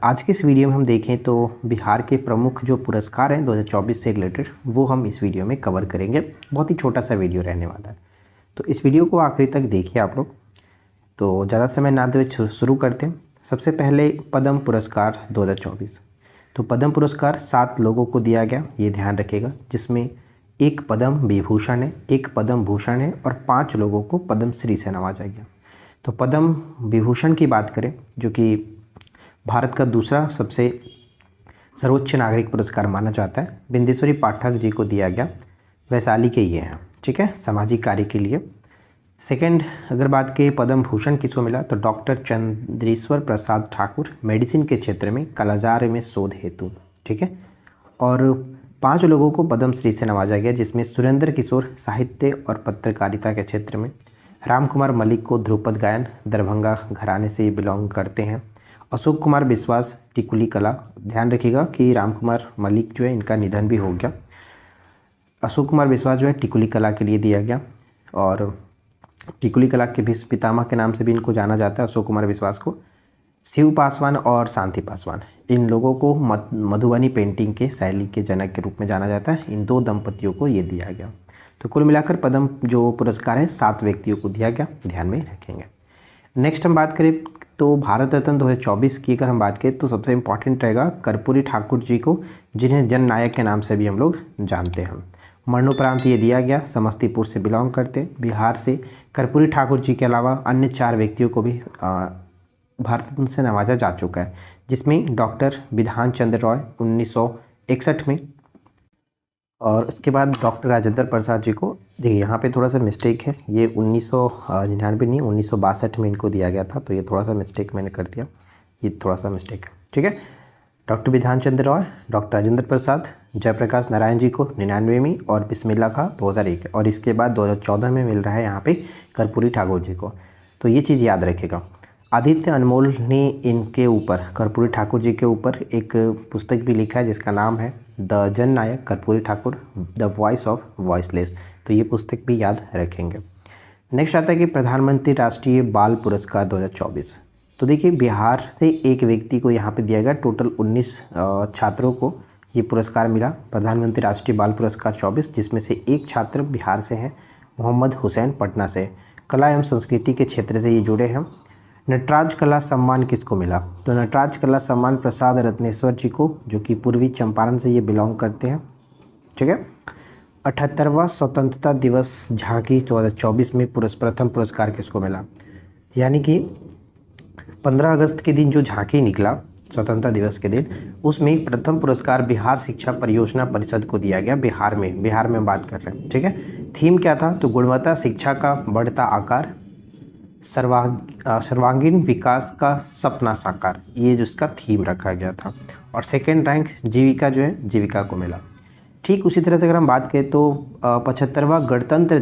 आज के इस वीडियो में हम देखें तो बिहार के प्रमुख जो पुरस्कार हैं 2024 से रिलेटेड वो हम इस वीडियो में कवर करेंगे। बहुत ही छोटा सा वीडियो रहने वाला है, तो इस वीडियो को आखिरी तक देखिए आप लोग। तो ज़्यादा समय ना देते शुरू करते हैं। सबसे पहले पद्म पुरस्कार 2024। तो पद्म पुरस्कार 7 लोगों को दिया गया, ये ध्यान रखिएगा, जिसमें एक पद्म विभूषण है, एक पद्म भूषण है और 5 लोगों को पद्मश्री से नवाजा गया। तो पद्म विभूषण की बात करें, जो कि भारत का दूसरा सबसे सर्वोच्च नागरिक पुरस्कार माना जाता है, बिंदेश्वरी पाठक जी को दिया गया। वैशाली के ये हैं, ठीक है, सामाजिक कार्य के लिए। सेकंड अगर बात करें पद्म भूषण किसको मिला, तो डॉक्टर चंद्रेश्वर प्रसाद ठाकुर, मेडिसिन के क्षेत्र में कालाजार में शोध हेतु, ठीक है। और 5 लोगों को पद्मश्री से नवाजा गया, जिसमें सुरेंद्र किशोर साहित्य और पत्रकारिता के क्षेत्र में, राम कुमार मलिक को ध्रुपद गायन, दरभंगा घराने से ये बिलोंग करते हैं। अशोक कुमार विश्वास टिकुली कला, ध्यान रखिएगा कि राम कुमार मलिक जो है इनका निधन भी हो गया। अशोक कुमार विश्वास जो है टिकुली कला के लिए दिया गया, और टिकुली कला के भीष्म पितामह के नाम से भी इनको जाना जाता है, अशोक कुमार विश्वास को। शिव पासवान और शांति पासवान, इन लोगों को मधुबनी पेंटिंग के शैली के जनक के रूप में जाना जाता है। इन 2 दंपतियों को ये दिया गया। तो कुल मिलाकर पद्म जो पुरस्कार है 7 व्यक्तियों को दिया गया, ध्यान में रखेंगे। नेक्स्ट हम बात करें तो भारत रत्न 2024 की अगर हम बात करें तो सबसे इम्पॉर्टेंट रहेगा कर्पूरी ठाकुर जी को, जिन्हें जननायक के नाम से भी हम लोग जानते हैं। मरणोपरांत ये दिया गया, समस्तीपुर से बिलोंग करते, बिहार से। कर्पूरी ठाकुर जी के अलावा अन्य 4 व्यक्तियों को भी भारत रत्न से नवाजा जा चुका है, जिसमें डॉक्टर विधान चंद्र रॉय 1961 में, और उसके बाद डॉक्टर राजेंद्र प्रसाद जी को, देखिए यहाँ पे थोड़ा सा मिस्टेक है, ये 1999 नहीं 1962 में इनको दिया गया था, तो ये थोड़ा सा मिस्टेक मैंने कर दिया, ये थोड़ा सा मिस्टेक है, ठीक है। डॉक्टर विधान चंद्र रॉय, डॉक्टर राजेंद्र प्रसाद, जयप्रकाश नारायण जी को 99 में, और बिस्मिल्लाह खां 2001, और इसके बाद 2014 में मिल रहा है यहाँ पे कर्पूरी ठाकुर जी को। तो ये चीज़ याद रखेगा। आदित्य अनमोल ने इनके ऊपर, कर्पूरी ठाकुर जी के ऊपर एक पुस्तक भी लिखा है, जिसका नाम है the Jannayak Karpoori Thakur, the voice of voiceless. तो ये पुस्तक भी याद रखेंगे। नेक्स्ट आता है कि प्रधानमंत्री राष्ट्रीय बाल पुरस्कार 2024। तो देखिए बिहार से एक व्यक्ति को यहाँ पे दिया गया, टोटल 19 छात्रों को ये पुरस्कार मिला, प्रधानमंत्री राष्ट्रीय बाल पुरस्कार 24, जिसमें से एक छात्र बिहार से हैं, मोहम्मद हुसैन पटना से, कला एवं संस्कृति के क्षेत्र से ये जुड़े हैं। नटराज कला सम्मान किसको मिला, तो नटराज कला सम्मान प्रसाद रत्नेश्वर जी को, जो कि पूर्वी चंपारण से ये बिलोंग करते हैं, ठीक है। 78वां स्वतंत्रता दिवस झांकी 2024 में प्रथम पुरस्कार किसको मिला, यानी कि 15 अगस्त के दिन जो झांकी निकला स्वतंत्रता दिवस के दिन, उसमें प्रथम पुरस्कार बिहार शिक्षा परियोजना परिषद को दिया गया। बिहार में बात कर रहे हैं, ठीक है। थीम क्या था, तो गुणवत्ता शिक्षा का बढ़ता आकार, सर्वांगीण विकास का सपना साकार, ये जो इसका थीम रखा गया था। और सेकेंड रैंक जीविका जो है जीविका को मिला। ठीक उसी तरह से अगर हम बात करें तो 75वां गणतंत्र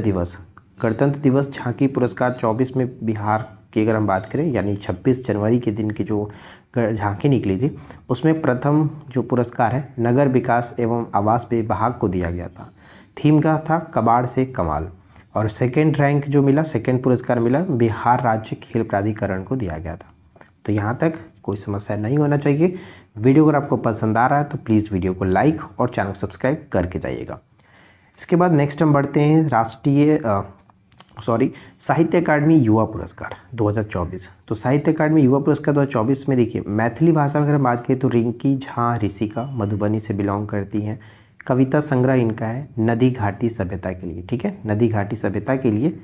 दिवस झांकी पुरस्कार 24 में बिहार की अगर हम बात करें, यानी 26 जनवरी के दिन की जो झांकी निकली थी, उसमें प्रथम जो पुरस्कार है नगर विकास एवं आवास विभाग को दिया गया था। थीम का था कबाड़ से कमाल। और सेकेंड रैंक जो मिला, सेकेंड पुरस्कार मिला, बिहार राज्य खेल प्राधिकरण को दिया गया था। तो यहाँ तक कोई समस्या नहीं होना चाहिए। वीडियो अगर आपको पसंद आ रहा है तो प्लीज़ वीडियो को लाइक और चैनल को सब्सक्राइब करके जाइएगा। इसके बाद नेक्स्ट हम बढ़ते हैं साहित्य अकादमी युवा पुरस्कार 2024। तो साहित्य अकादमी युवा पुरस्कार 2024 में देखिए मैथिली भाषा में अगर हम बात करें तो रिंकी झा ऋषिका मधुबनी से बिलोंग करती हैं। कविता संग्रह इनका है नदी घाटी सभ्यता के लिए, ठीक है, नदी घाटी सभ्यता के लिए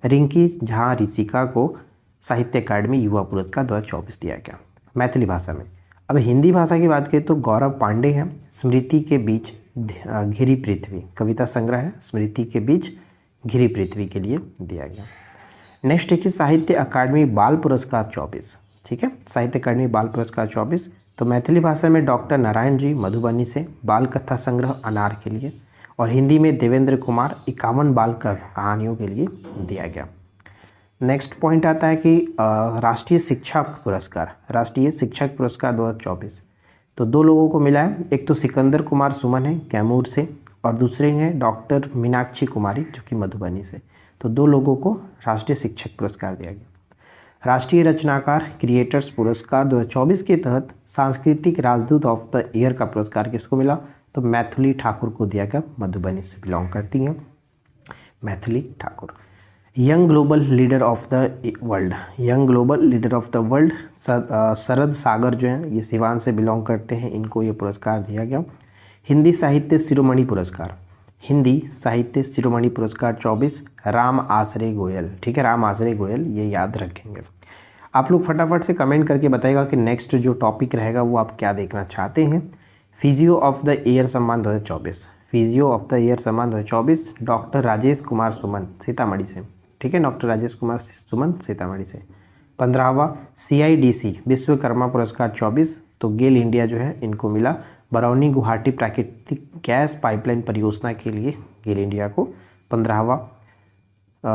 रिंकी झा ऋषिका को साहित्य अकादमी युवा पुरस्कार 2024 दिया गया मैथिली भाषा में। अब हिंदी भाषा की बात करें तो गौरव पांडे हैं, स्मृति के बीच घिरी पृथ्वी, कविता संग्रह है स्मृति के बीच घिरी पृथ्वी के लिए दिया गया। नेक्स्ट है कि साहित्य अकादमी बाल पुरस्कार 24, ठीक है, साहित्य अकादमी बाल पुरस्कार 24। तो मैथिली भाषा में डॉक्टर नारायण जी मधुबनी से बाल कथा संग्रह अनार के लिए, और हिंदी में देवेंद्र कुमार 51 बाल कहानियों के लिए दिया गया। नेक्स्ट पॉइंट आता है कि राष्ट्रीय शिक्षक पुरस्कार 2024। तो 2 लोगों को मिला है, एक तो सिकंदर कुमार सुमन है कैमूर से, और दूसरे हैं डॉक्टर मीनाक्षी कुमारी जो कि मधुबनी से। तो 2 लोगों को राष्ट्रीय शिक्षक पुरस्कार दिया गया। राष्ट्रीय रचनाकार क्रिएटर्स पुरस्कार 2024 के तहत सांस्कृतिक राजदूत ऑफ द ईयर का पुरस्कार किसको मिला? तो मैथिली ठाकुर को दिया गया, मधुबनी से बिलोंग करती हैं Maithili Thakur. Young global leader of the world, young global leader of the world Sharad Sagar जो हैं ये सिवान से बिलोंग करते हैं, इनको ये पुरस्कार दिया गया। हिंदी साहित्य शिरोमणि पुरस्कार, हिंदी साहित्य शिरोमणि पुरस्कार 24 राम आश्रय गोयल, ठीक है, राम आश्रय गोयल, ये याद रखेंगे। आप लोग फटाफट से कमेंट करके बताइएगा कि नेक्स्ट जो टॉपिक रहेगा वो आप क्या देखना चाहते हैं। फिजियो ऑफ द ईयर सम्मान 2024, फिजियो ऑफ द ईयर सम्मान 2024 डॉक्टर राजेश कुमार सुमन सीतामढ़ी से, ठीक है, डॉक्टर राजेश कुमार सुमन सीतामढ़ी से। 15वां CIDC विश्वकर्मा पुरस्कार 24 तो गेल इंडिया जो है इनको मिला। बरौनी गुवाहाटी प्राकृतिक गैस पाइपलाइन परियोजना के लिए गेल इंडिया को 15वां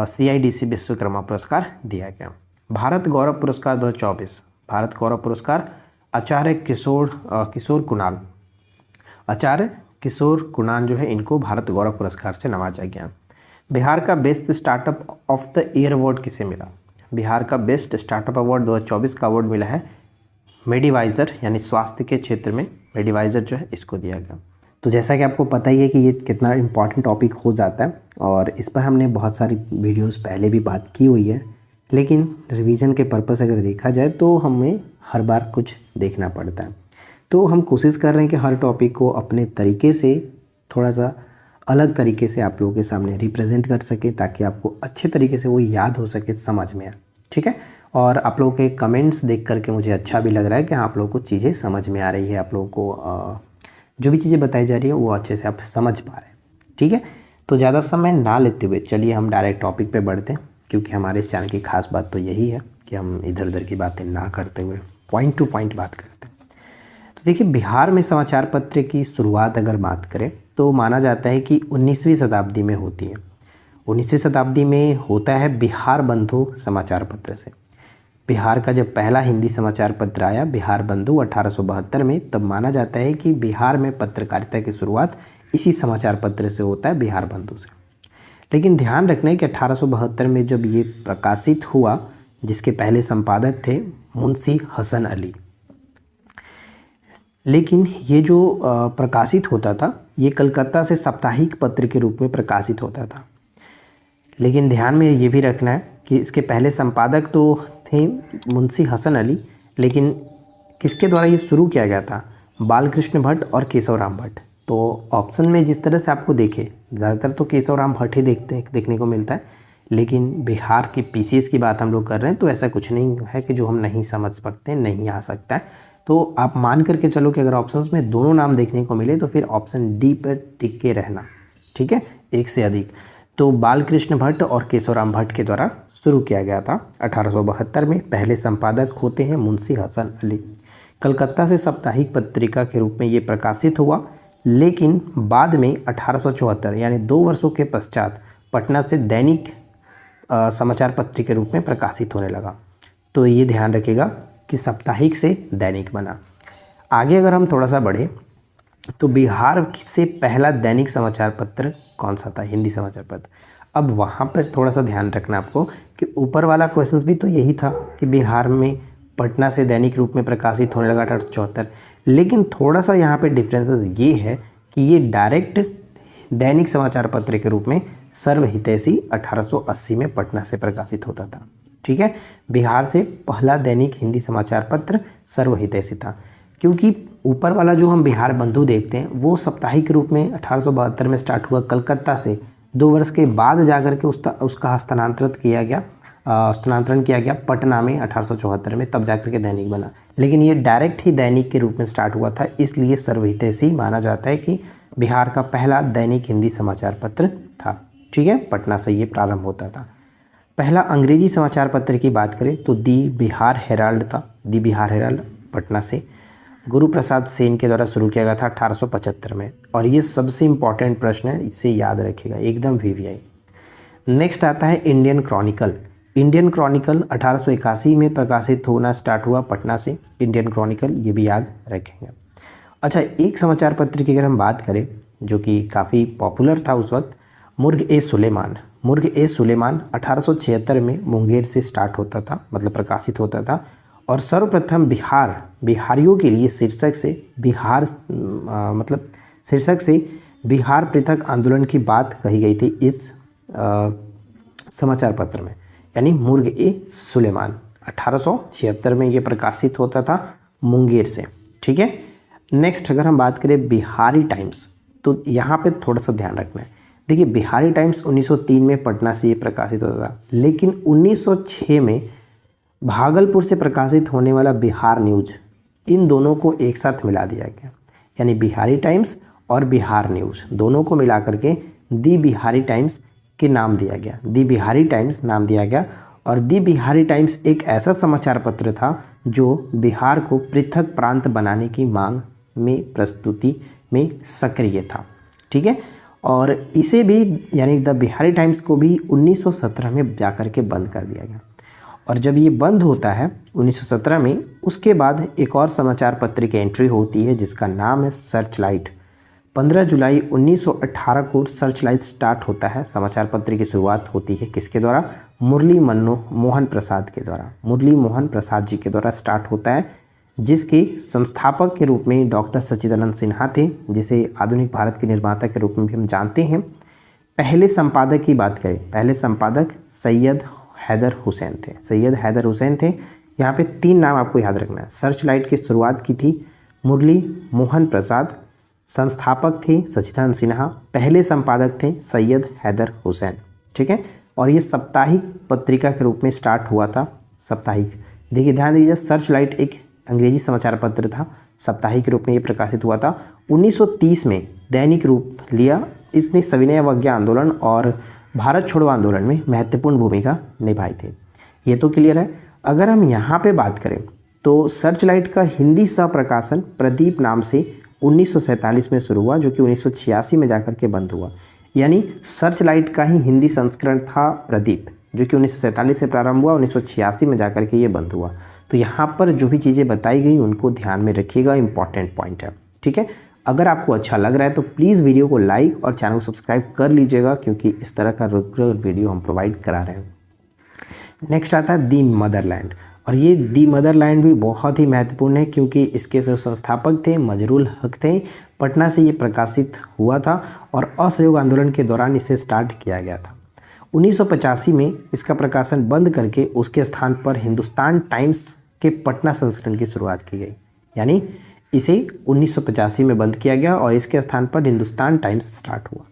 CIDC विश्वकर्मा पुरस्कार दिया गया। भारत गौरव पुरस्कार 2024, भारत गौरव पुरस्कार आचार्य किशोर कुणाल, आचार्य किशोर कुणाल जो है इनको भारत गौरव पुरस्कार से नवाजा गया। बिहार का best startup of the year award किसे मिला? बिहार का बेस्ट स्टार्टअप अवार्ड 2024 का अवार्ड मिला है मेडिवाइज़र, यानी स्वास्थ्य के क्षेत्र में मेडिवाइज़र जो है इसको दिया गया। तो जैसा कि आपको पता ही है कि ये कितना इम्पॉर्टेंट टॉपिक हो जाता है और इस पर हमने बहुत सारी वीडियोस पहले भी बात की हुई है, लेकिन रिवीजन के पर्पस अगर देखा जाए तो हमें हर बार कुछ देखना पड़ता है। तो हम कोशिश कर रहे हैं कि हर टॉपिक को अपने तरीके से थोड़ा सा अलग तरीके से आप लोगों के सामने रिप्रेजेंट कर सके ताकि आपको अच्छे तरीके से वो याद हो सके, समझ में आए, ठीक है। और आप लोगों के कमेंट्स देख करके मुझे अच्छा भी लग रहा है कि आप लोगों को चीज़ें समझ में आ रही है, आप लोगों को जो भी चीज़ें बताई जा रही है वो अच्छे से आप समझ पा रहे हैं, ठीक है। तो ज़्यादा समय ना लेते हुए चलिए हम डायरेक्ट टॉपिक पे बढ़ते हैं, क्योंकि हमारे इस चैनल की खास बात तो यही है कि हम इधर उधर की बातें ना करते हुए पॉइंट टू पॉइंट बात करते हैं। तो देखिए, बिहार में समाचार पत्र की शुरुआत अगर बात करें तो माना जाता है कि 19वीं शताब्दी में होती है। 19वीं शताब्दी में होता है बिहार बंधु समाचार पत्र से। बिहार का जब पहला हिंदी समाचार पत्र आया बिहार बंधु 1872 में, तब माना जाता है कि बिहार में पत्रकारिता की शुरुआत इसी समाचार पत्र से होता है, बिहार बंधु से। लेकिन ध्यान रखना है कि 1872 में जब ये प्रकाशित हुआ, जिसके पहले संपादक थे मुंशी हसन अली, लेकिन ये जो प्रकाशित होता था ये कलकत्ता से साप्ताहिक पत्र के रूप में प्रकाशित होता था। लेकिन ध्यान में ये भी रखना है कि इसके पहले संपादक तो थे मुंशी हसन अली, लेकिन किसके द्वारा ये शुरू किया गया था? बालकृष्ण भट्ट और केशवराम भट्ट। तो ऑप्शन में जिस तरह से आपको देखे, ज़्यादातर तो केशवराम भट्ट ही देखने को मिलता है, लेकिन बिहार की PCS की बात हम लोग कर रहे हैं तो ऐसा कुछ नहीं है कि जो हम नहीं समझ सकते, नहीं आ सकता है। तो आप मान करके चलो कि अगर ऑप्शंस में दोनों नाम देखने को मिले तो फिर ऑप्शन डी पर टिक के रहना, ठीक है, एक से अधिक। तो बालकृष्ण भट्ट और केशवराम भट्ट के द्वारा शुरू किया गया था 1872 में। पहले संपादक होते हैं मुंशी हसन अली। कलकत्ता से साप्ताहिक पत्रिका के रूप में ये प्रकाशित हुआ, लेकिन बाद में 1874 यानी 2 वर्षों के पश्चात पटना से दैनिक समाचार पत्र के रूप में प्रकाशित होने लगा। तो ये ध्यान रखिएगा कि साप्ताहिक से दैनिक बना। आगे अगर हम थोड़ा सा बढ़े तो बिहार से पहला दैनिक समाचार पत्र कौन सा था? हिंदी समाचार पत्र। अब वहाँ पर थोड़ा सा ध्यान रखना आपको कि ऊपर वाला क्वेश्चंस भी तो यही था कि बिहार में पटना से दैनिक रूप में प्रकाशित होने लगा 1874, लेकिन थोड़ा सा यहाँ पे डिफरेंसेस ये है कि ये डायरेक्ट दैनिक समाचार पत्र के रूप में सर्वहितैषी 1880 में पटना से प्रकाशित होता था, ठीक है। बिहार से पहला दैनिक हिंदी समाचार पत्र सर्वहितैषी था, क्योंकि ऊपर वाला जो हम बिहार बंधु देखते हैं वो साप्ताहिक रूप में 1872 में स्टार्ट हुआ कलकत्ता से। 2 वर्ष के बाद जाकर के उसका स्थानांतरण किया गया पटना में 1874 में, तब जाकर के दैनिक बना। लेकिन ये डायरेक्ट ही दैनिक के रूप में स्टार्ट हुआ था, इसलिए सर्वहितैषी माना जाता है कि बिहार का पहला दैनिक हिंदी समाचार पत्र था, ठीक है। पटना से ये प्रारंभ होता था। पहला अंग्रेजी समाचार पत्र की बात करें तो दी बिहार हेराल्ड था। दी बिहार हेराल्ड पटना से गुरु प्रसाद सेन के द्वारा शुरू किया गया था 1875 में। और ये सबसे इम्पॉर्टेंट प्रश्न है, इसे याद रखिएगा, एकदम VVI। नेक्स्ट आता है इंडियन क्रॉनिकल। इंडियन क्रॉनिकल 1881 में प्रकाशित होना स्टार्ट हुआ पटना से। इंडियन क्रॉनिकल ये भी याद रखेंगे। अच्छा, एक समाचार पत्र की अगर हम बात करें जो कि काफ़ी पॉपुलर था उस वक्त, मुर्ग ए सुलेमान। मुर्ग ए सुलेमान 1876 में मुंगेर से स्टार्ट होता था, मतलब प्रकाशित होता था। और सर्वप्रथम बिहारियों के लिए शीर्षक से बिहार पृथक आंदोलन की बात कही गई थी इस समाचार पत्र में, यानी मुर्ग ए सुलेमान 1876 में ये प्रकाशित होता था मुंगेर से। ठीक है। नेक्स्ट अगर हम बात करें बिहारी टाइम्स, तो यहाँ पे थोड़ा सा ध्यान रखना है। देखिए बिहारी टाइम्स 1903 में पटना से ये प्रकाशित होता था, लेकिन 1906 में भागलपुर से प्रकाशित होने वाला बिहार न्यूज़, इन दोनों को एक साथ मिला दिया गया, यानी बिहारी टाइम्स और बिहार न्यूज़ दोनों को मिला करके दी बिहारी टाइम्स के नाम दिया गया, दी बिहारी टाइम्स नाम दिया गया। और दी बिहारी टाइम्स एक ऐसा समाचार पत्र था जो बिहार को पृथक प्रांत बनाने की मांग में प्रस्तुति में सक्रिय था। ठीक है। और इसे भी यानी द बिहारी टाइम्स को भी 1917 में जाकर के बंद कर दिया गया। और जब ये बंद होता है 1917 में, उसके बाद एक और समाचार पत्र की एंट्री होती है जिसका नाम है सर्चलाइट। 15 जुलाई 1918 को सर्चलाइट स्टार्ट होता है। समाचार पत्र की शुरुआत होती है किसके द्वारा? मुरली मोहन प्रसाद के द्वारा, मुरली मोहन प्रसाद जी के द्वारा स्टार्ट होता है, जिसके संस्थापक के रूप में डॉक्टर सच्चिदानंद सिन्हा थे, जिसे आधुनिक भारत के निर्माता के रूप में भी हम जानते हैं। पहले संपादक की बात करें, पहले संपादक सैयद हैदर हुसैन थे, सैयद हैदर हुसैन थे। यहाँ पे 3 नाम आपको याद रखना है। सर्चलाइट की शुरुआत की थी मुरली मोहन प्रसाद, संस्थापक थे सच्चिदानंद सिन्हा, पहले संपादक थे सैयद हैदर हुसैन। ठीक है। और ये साप्ताहिक पत्रिका के रूप में स्टार्ट हुआ था, साप्ताहिक। देखिए ध्यान दीजिए, सर्चलाइट एक अंग्रेजी समाचार पत्र था, साप्ताहिक के रूप में ये प्रकाशित हुआ था। 1930 में दैनिक रूप लिया। इसने सविनय अवज्ञा आंदोलन और भारत छोड़ो आंदोलन में महत्वपूर्ण भूमिका निभाई थी। ये तो क्लियर है। अगर हम यहाँ पे बात करें तो सर्चलाइट का हिंदी सह प्रकाशन प्रदीप नाम से 1947 में शुरू हुआ, जो कि 1986 में जाकर के बंद हुआ। यानी सर्चलाइट का ही हिंदी संस्करण था प्रदीप, जो कि 1947 से प्रारंभ हुआ, 1986 में जाकर के ये बंद हुआ। तो यहाँ पर जो भी चीज़ें बताई गई उनको ध्यान में रखिएगा, इंपॉर्टेंट पॉइंट है। ठीक है। अगर आपको अच्छा लग रहा है तो प्लीज़ वीडियो को लाइक और चैनल को सब्सक्राइब कर लीजिएगा, क्योंकि इस तरह का रेगुलर वीडियो हम प्रोवाइड करा रहे हैं। नेक्स्ट आता है दी मदरलैंड, और ये दी मदरलैंड भी बहुत ही महत्वपूर्ण है, क्योंकि इसके जो संस्थापक थे मजरूल हक थे। पटना से ये प्रकाशित हुआ था और असहयोग आंदोलन के दौरान इसे स्टार्ट किया गया था। 1985 में इसका प्रकाशन बंद करके उसके स्थान पर हिंदुस्तान टाइम्स के पटना संस्करण की शुरुआत की गई, यानी इसे 1985 में बंद किया गया और इसके स्थान पर हिंदुस्तान टाइम्स स्टार्ट हुआ।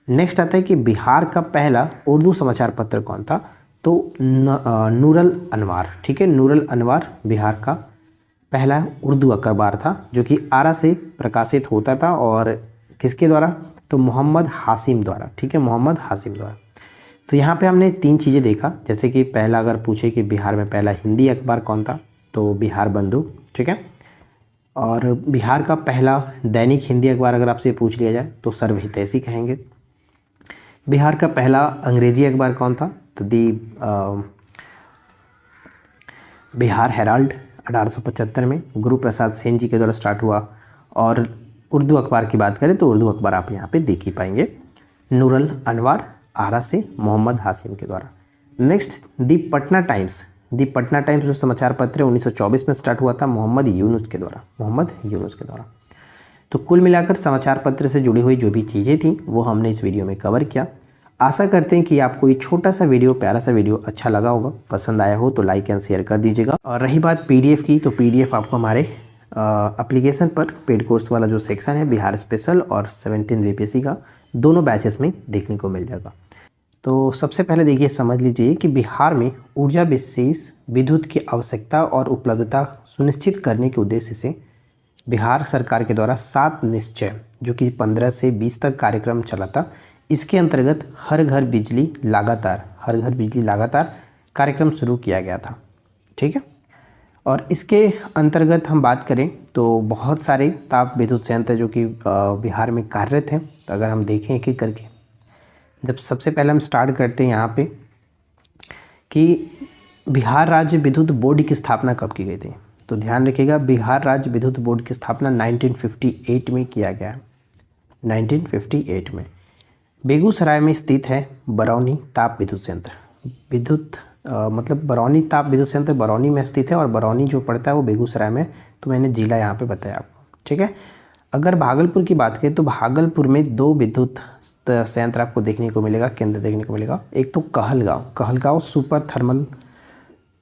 नेक्स्ट आता है कि बिहार का पहला उर्दू समाचार पत्र कौन था? तो नूरल अनवार। ठीक है, नूरल अनवार बिहार का पहला उर्दू अखबार था, जो कि आरा से प्रकाशित होता था। और किसके द्वारा? तो मोहम्मद हाशिम द्वारा। ठीक है, मोहम्मद हाशिम द्वारा। तो यहाँ पे हमने 3 चीज़ें देखा, जैसे कि पहला अगर पूछे कि बिहार में पहला हिंदी अखबार कौन था, तो बिहार बंधु। ठीक है। और बिहार का पहला दैनिक हिंदी अखबार अगर आपसे पूछ लिया जाए तो सर्वहितैषी कहेंगे। बिहार का पहला अंग्रेजी अखबार कौन था? तो बिहार हेराल्ड 1875 में गुरु प्रसाद सेन जी के द्वारा स्टार्ट हुआ। और उर्दू अखबार की बात करें तो उर्दू अखबार आप यहाँ पे देख ही पाएंगे, नूरल अनवार आरा से मोहम्मद हाशिम के द्वारा। नेक्स्ट दी पटना टाइम्स। दी पटना टाइम्स जो समाचार पत्र है 1924 में स्टार्ट हुआ था मोहम्मद यूनुस के द्वारा। तो कुल मिलाकर समाचार पत्र से जुड़ी हुई जो भी चीज़ें थी वो हमने इस वीडियो में कवर किया। आशा करते हैं कि आपको ये छोटा सा वीडियो, प्यारा सा वीडियो अच्छा लगा होगा। पसंद आया हो तो लाइक एंड शेयर कर दीजिएगा। और रही बात पीडीएफ की, तो पीडीएफ आपको हमारे एप्लीकेशन पर पेड कोर्स वाला जो सेक्शन है बिहार स्पेशल और 17 बीपीएससी का दोनों बैचेस में देखने को मिल जाएगा। तो सबसे पहले देखिए, समझ लीजिए कि बिहार में ऊर्जा विशेष विद्युत की आवश्यकता और उपलब्धता सुनिश्चित करने के उद्देश्य से बिहार सरकार के द्वारा 7 निश्चय, जो कि 15 से 20 तक कार्यक्रम चला था। इसके अंतर्गत हर घर बिजली लगातार कार्यक्रम शुरू किया गया था। ठीक है। और इसके अंतर्गत हम बात करें तो बहुत सारे ताप विद्युत संयंत्र जो कि बिहार में कार्यरत हैं। तो अगर हम देखें एक एक करके, जब सबसे पहले हम स्टार्ट करते हैं यहाँ पे कि बिहार राज्य विद्युत बोर्ड की स्थापना कब की गई थी, तो ध्यान रखिएगा बिहार राज्य विद्युत बोर्ड की स्थापना 1958 में किया गया है, 1958 में। बेगूसराय में स्थित है बरौनी ताप विद्युत संयंत्र। मतलब बरौनी ताप विद्युत संयंत्र बरौनी में स्थित है और बरौनी जो पड़ता है वो बेगूसराय में, तो मैंने जिला यहाँ पे बताया आपको, ठीक है। अगर भागलपुर की बात करें तो भागलपुर में 2 विद्युत संयंत्र आपको देखने को मिलेगा, केंद्र देखने को मिलेगा। एक तो Kahalgaon super thermal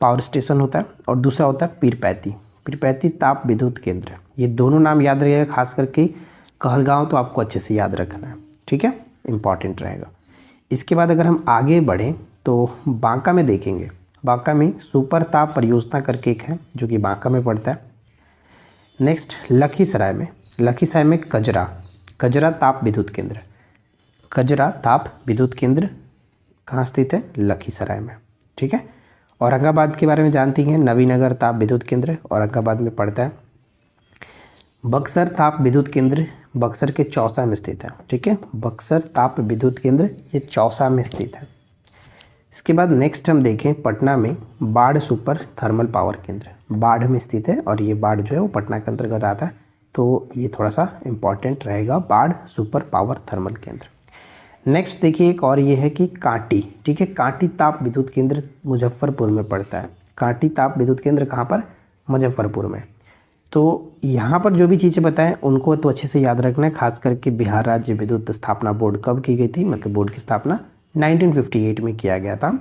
power station होता है और दूसरा होता है पीरपैंती ताप विद्युत केंद्र। ये दोनों नाम याद रखिएगा, खास करके कहलगांव तो आपको अच्छे से याद रखना है, ठीक है, इम्पॉर्टेंट रहेगा। इसके बाद अगर हम आगे बढ़ें तो बांका में देखेंगे। बांका में सुपर ताप परियोजना करके एक है जो कि बांका में पड़ता है। नेक्स्ट लखीसराय में कजरा ताप विद्युत केंद्र कहाँ स्थित है? लखीसराय में, ठीक है। औरंगाबाद के बारे में जानती हैं, नवीनगर ताप विद्युत केंद्र औरंगाबाद में पड़ता है। बक्सर ताप विद्युत केंद्र बक्सर के चौसा में स्थित है, ठीक है। बक्सर ताप विद्युत केंद्र ये चौसा में स्थित है। इसके बाद नेक्स्ट हम देखें पटना में बाढ़ सुपर थर्मल पावर केंद्र बाढ़ में स्थित है और ये बाढ़ जो है वो पटना के अंतर्गत आता है, तो ये थोड़ा सा इम्पॉर्टेंट रहेगा, बाढ़ सुपर पावर थर्मल केंद्र। नेक्स्ट देखिए एक और ये है कि कांटी, ठीक है। कांटी ताप विद्युत केंद्र मुजफ्फरपुर में पड़ता है। कांटी ताप विद्युत केंद्र कहाँ पर? मुजफ्फरपुर में। तो यहाँ पर जो भी चीज़ें बताएं उनको तो अच्छे से याद रखना है, खास करके बिहार राज्य विद्युत स्थापना बोर्ड कब की गई थी, मतलब बोर्ड की स्थापना 1958 में किया गया था।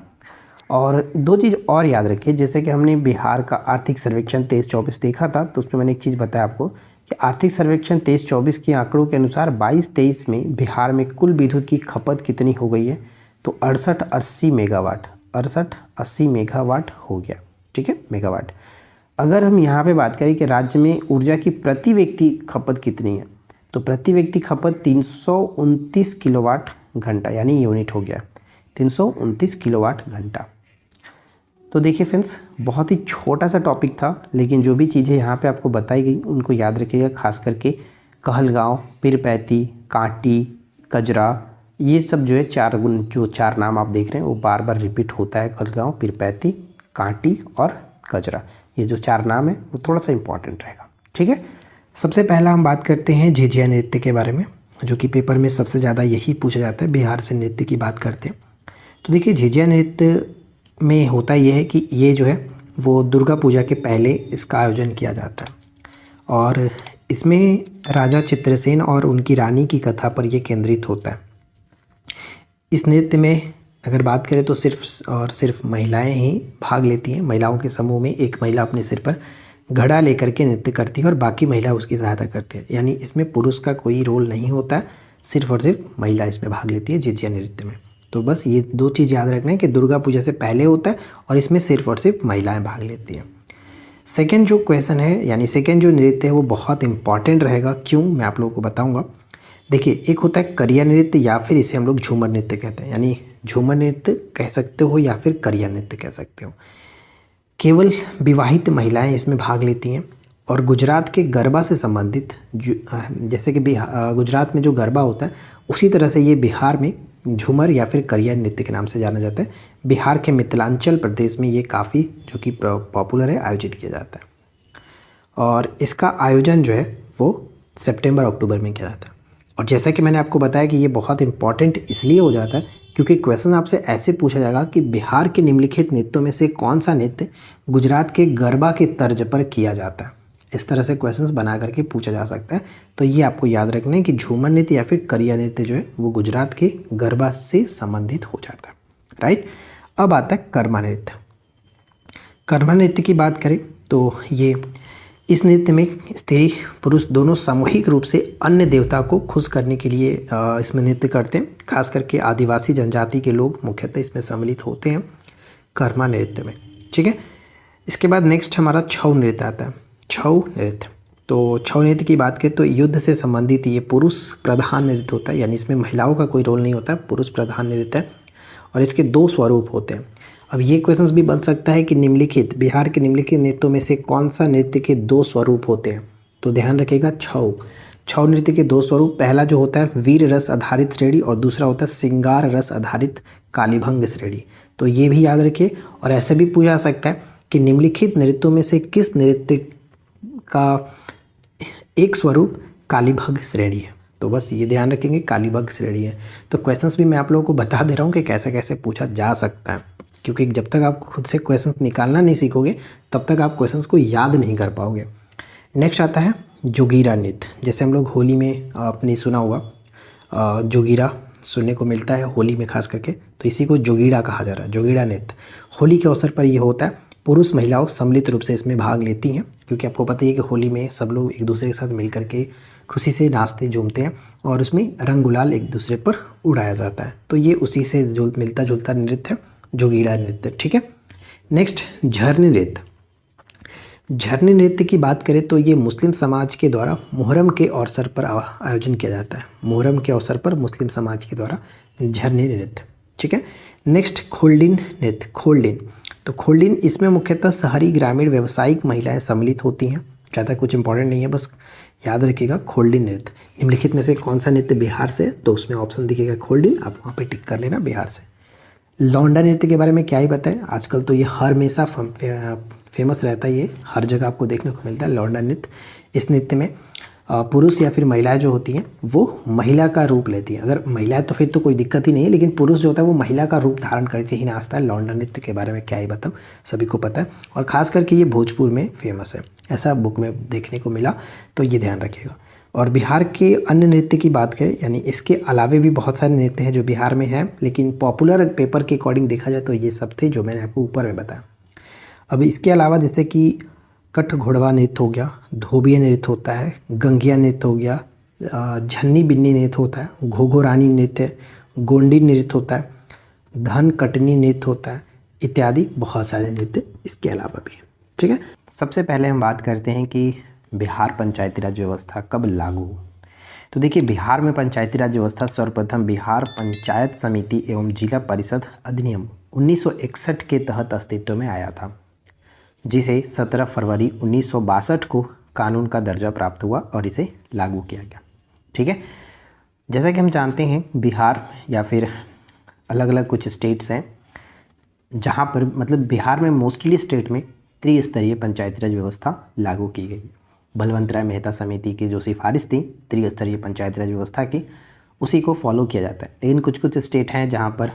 और 2 चीज़ और याद रखिए, जैसे कि हमने बिहार का आर्थिक सर्वेक्षण 23-24 देखा था, तो उसमें मैंने एक चीज़ बताया आपको कि आर्थिक सर्वेक्षण 23-24 के आंकड़ों के अनुसार 22-23 में बिहार में कुल विद्युत की खपत कितनी हो गई है? तो 68-80 मेगावाट हो गया, ठीक है, मेगावाट। अगर हम यहाँ पे बात करें कि राज्य में ऊर्जा की प्रति व्यक्ति खपत कितनी है, तो प्रति व्यक्ति खपत 329 किलोवाट घंटा, यानी यूनिट हो गया 329 किलोवाट घंटा। तो देखिए फ्रेंड्स, बहुत ही छोटा सा टॉपिक था, लेकिन जो भी चीज़ें यहाँ पे आपको बताई गई उनको याद रखिएगा, खास करके कहलगांव, पीरपैंती, कांटी, कजरा, ये सब जो है चार नाम आप देख रहे हैं वो बार बार रिपीट होता है। कहलगांव, पीरपैंती, कांटी और कजरा, ये जो 4 नाम है वो थोड़ा सा इंपॉर्टेंट रहेगा, ठीक है। सबसे पहला हम बात करते हैं झिझिया नृत्य के बारे में, जो कि पेपर में सबसे ज़्यादा यही पूछा जाता है, बिहार से नृत्य की बात करते हैं। तो देखिए झिझिया नृत्य में होता ये है कि ये जो है वो दुर्गा पूजा के पहले इसका आयोजन किया जाता है और इसमें राजा चित्रसेन और उनकी रानी की कथा पर यह केंद्रित होता है। इस नृत्य में अगर बात करें तो सिर्फ महिलाएं ही भाग लेती हैं। महिलाओं के समूह में एक महिला अपने सिर पर घड़ा लेकर के नृत्य करती है और बाकी महिला उसकी सहायता करती है, यानी इसमें पुरुष का कोई रोल नहीं होता है, सिर्फ और सिर्फ महिला इसमें भाग लेती है झिझिया नृत्य में। तो बस ये 2 चीज़ याद रखना है कि दुर्गा पूजा से पहले होता है और इसमें सिर्फ और सिर्फ महिलाएं भाग लेती हैं। सेकेंड जो क्वेश्चन है, यानी सेकेंड जो नृत्य है वो बहुत इंपॉर्टेंट रहेगा, क्यों मैं आप लोगों को बताऊंगा। देखिए एक होता है करिया नृत्य या फिर इसे हम लोग झूमर नृत्य कहते हैं, यानी झूमर नृत्य कह सकते हो या फिर करिया नृत्य कह सकते हो। केवल विवाहित महिलाएं इसमें भाग लेती हैं और गुजरात के गरबा से संबंधित जैसे कि गुजरात में जो गरबा होता है उसी तरह से ये बिहार में झूमर या फिर करिया नृत्य के नाम से जाना जाता है। बिहार के मिथिलांचल प्रदेश में ये काफ़ी जो कि पॉपुलर है, आयोजित किया जाता है और इसका आयोजन जो है वो सितंबर-अक्टूबर में किया जाता है। और जैसा कि मैंने आपको बताया कि ये बहुत इंपॉर्टेंट इसलिए हो जाता है क्योंकि क्वेश्चन आपसे ऐसे पूछा जाएगा कि बिहार के निम्नलिखित नृत्यों में से कौन सा नृत्य गुजरात के गरबा के तर्ज पर किया जाता है। इस तरह से क्वेश्चंस बना करके पूछा जा सकता है। तो ये आपको याद रखना है कि झूमर नृत्य या फिर करिया नृत्य जो है वो गुजरात के गरबा से संबंधित हो जाता है, राइट। अब आता है कर्मा नृत्य। कर्मा नृत्य की बात करें तो ये इस नृत्य में स्त्री पुरुष दोनों सामूहिक रूप से अन्य देवता को खुश करने के लिए इसमें नृत्य करते हैं। खास करके आदिवासी जनजाति के लोग मुख्यतः इसमें सम्मिलित होते हैं कर्मा नृत्य में, ठीक है। इसके बाद नेक्स्ट हमारा छऊ नृत्य आता है। छऊ नृत्य, तो छऊ नृत्य की बात करें तो युद्ध से संबंधित ये पुरुष प्रधान नृत्य होता है, यानी इसमें महिलाओं का कोई रोल नहीं होता है, पुरुष प्रधान नृत्य है और इसके 2 स्वरूप होते हैं। अब ये क्वेश्चंस भी बन सकता है कि निम्नलिखित बिहार के निम्नलिखित नृत्यों में से कौन सा नृत्य के 2 स्वरूप होते हैं, तो ध्यान रखिएगा छऊ नृत्य के 2 स्वरूप, पहला जो होता है वीर रस आधारित श्रेणी और दूसरा होता है श्रृंगार रस आधारित कालीभंग श्रेणी। तो ये भी याद रखिए। और ऐसे भी पूछा जा सकता है कि निम्नलिखित नृत्यों में से किस नृत्य का एक स्वरूप कालीभंग श्रेणी है, तो बस ये ध्यान रखेंगे कालीबाग श्रेणी है। तो क्वेश्चंस भी मैं आप लोगों को बता दे रहा हूँ कि कैसे कैसे पूछा जा सकता है, क्योंकि जब तक आप खुद से क्वेश्चंस निकालना नहीं सीखोगे तब तक आप क्वेश्चंस को याद नहीं कर पाओगे। नेक्स्ट आता है जोगीरा नृत्य। जैसे हम लोग होली में आपने सुना होगा जोगीरा सुनने को मिलता है होली में खास करके, तो इसी को जोगीड़ा कहा जा रहा है। जोगीड़ा नृत्य होली के अवसर पर ये होता है। पुरुष महिलाओं सम्मिलित रूप से इसमें भाग लेती हैं, क्योंकि आपको पता ही है कि होली में सब लोग एक दूसरे के साथ मिल करके खुशी से नाचते झूमते हैं और उसमें रंग गुलाल एक दूसरे पर उड़ाया जाता है। तो ये उसी से जो मिलता जुलता नृत्य है जोगीड़ा नृत्य। ठीक है। नेक्स्ट झरने नृत्य। झरने नृत्य की बात करें तो ये मुस्लिम समाज के द्वारा मुहर्रम के अवसर पर आयोजन किया जाता है। मुहर्रम के अवसर पर मुस्लिम समाज के द्वारा झरने नृत्य। ठीक है। नेक्स्ट खोल्डिन नृत्य। खोल्डिन, तो खोल्डिन इसमें मुख्यतः शहरी ग्रामीण व्यावसायिक महिलाएं सम्मिलित होती हैं। ज़्यादा कुछ इंपॉर्टेंट नहीं है, बस याद रखिएगा खोल्डिन नृत्य। निम्नलिखित में से कौन सा नृत्य बिहार से, तो उसमें ऑप्शन दिखेगा खोल्डिन, आप वहाँ पे टिक कर लेना बिहार से। लौंडा नृत्य के बारे में क्या ही बताएं, आजकल तो ये हर हमेशा फेमस रहता है, ये हर जगह आपको देखने को मिलता है लौंडा नृत्य। इस नृत्य में पुरुष या फिर महिलाएं जो होती हैं वो महिला का रूप लेती हैं। अगर महिलाएं तो फिर तो कोई दिक्कत ही नहीं है, लेकिन पुरुष जो होता है वो महिला का रूप धारण करके ही नाचता है। लौंडा नृत्य के बारे में क्या ही बताऊं, सभी को पता है, और ख़ास करके ये भोजपुर में फेमस है, ऐसा बुक में देखने को मिला, तो ये ध्यान रखिएगा। और बिहार के अन्य नृत्य की बात करें, यानी इसके अलावे भी बहुत सारे नृत्य हैं जो बिहार में हैं, लेकिन पॉपुलर पेपर के अकॉर्डिंग देखा जाए तो ये सब थे जो मैंने आपको ऊपर में बताया। अब इसके अलावा जैसे कि कठ घोड़वा नृत्य हो गया, धोबिया नृत्य होता है, गंगिया नृत्य हो गया, झन्नी बिन्नी नृत्य होता है, घोघोरानी नृत्य, गोंडी नृत्य होता है, धन कटनी नृत्य होता है, इत्यादि बहुत सारे नृत्य इसके अलावा भी है। ठीक है। सबसे पहले हम बात करते हैं कि बिहार पंचायती राज व्यवस्था कब लागू हुई। तो देखिए, बिहार में पंचायती राज व्यवस्था सर्वप्रथम बिहार पंचायत समिति एवं जिला परिषद अधिनियम 1961 के तहत अस्तित्व में आया था, जिसे 17 फरवरी 1962 को कानून का दर्जा प्राप्त हुआ और इसे लागू किया गया। ठीक है। जैसा कि हम जानते हैं बिहार या फिर अलग अलग कुछ स्टेट्स हैं जहाँ पर, मतलब बिहार में मोस्टली स्टेट में त्रिस्तरीय पंचायती राज व्यवस्था लागू की गई। बलवंत राय मेहता समिति की जो सिफारिश थी त्रिस्तरीय पंचायती राज व्यवस्था की, उसी को फॉलो किया जाता है। लेकिन कुछ कुछ स्टेट हैं जहाँ पर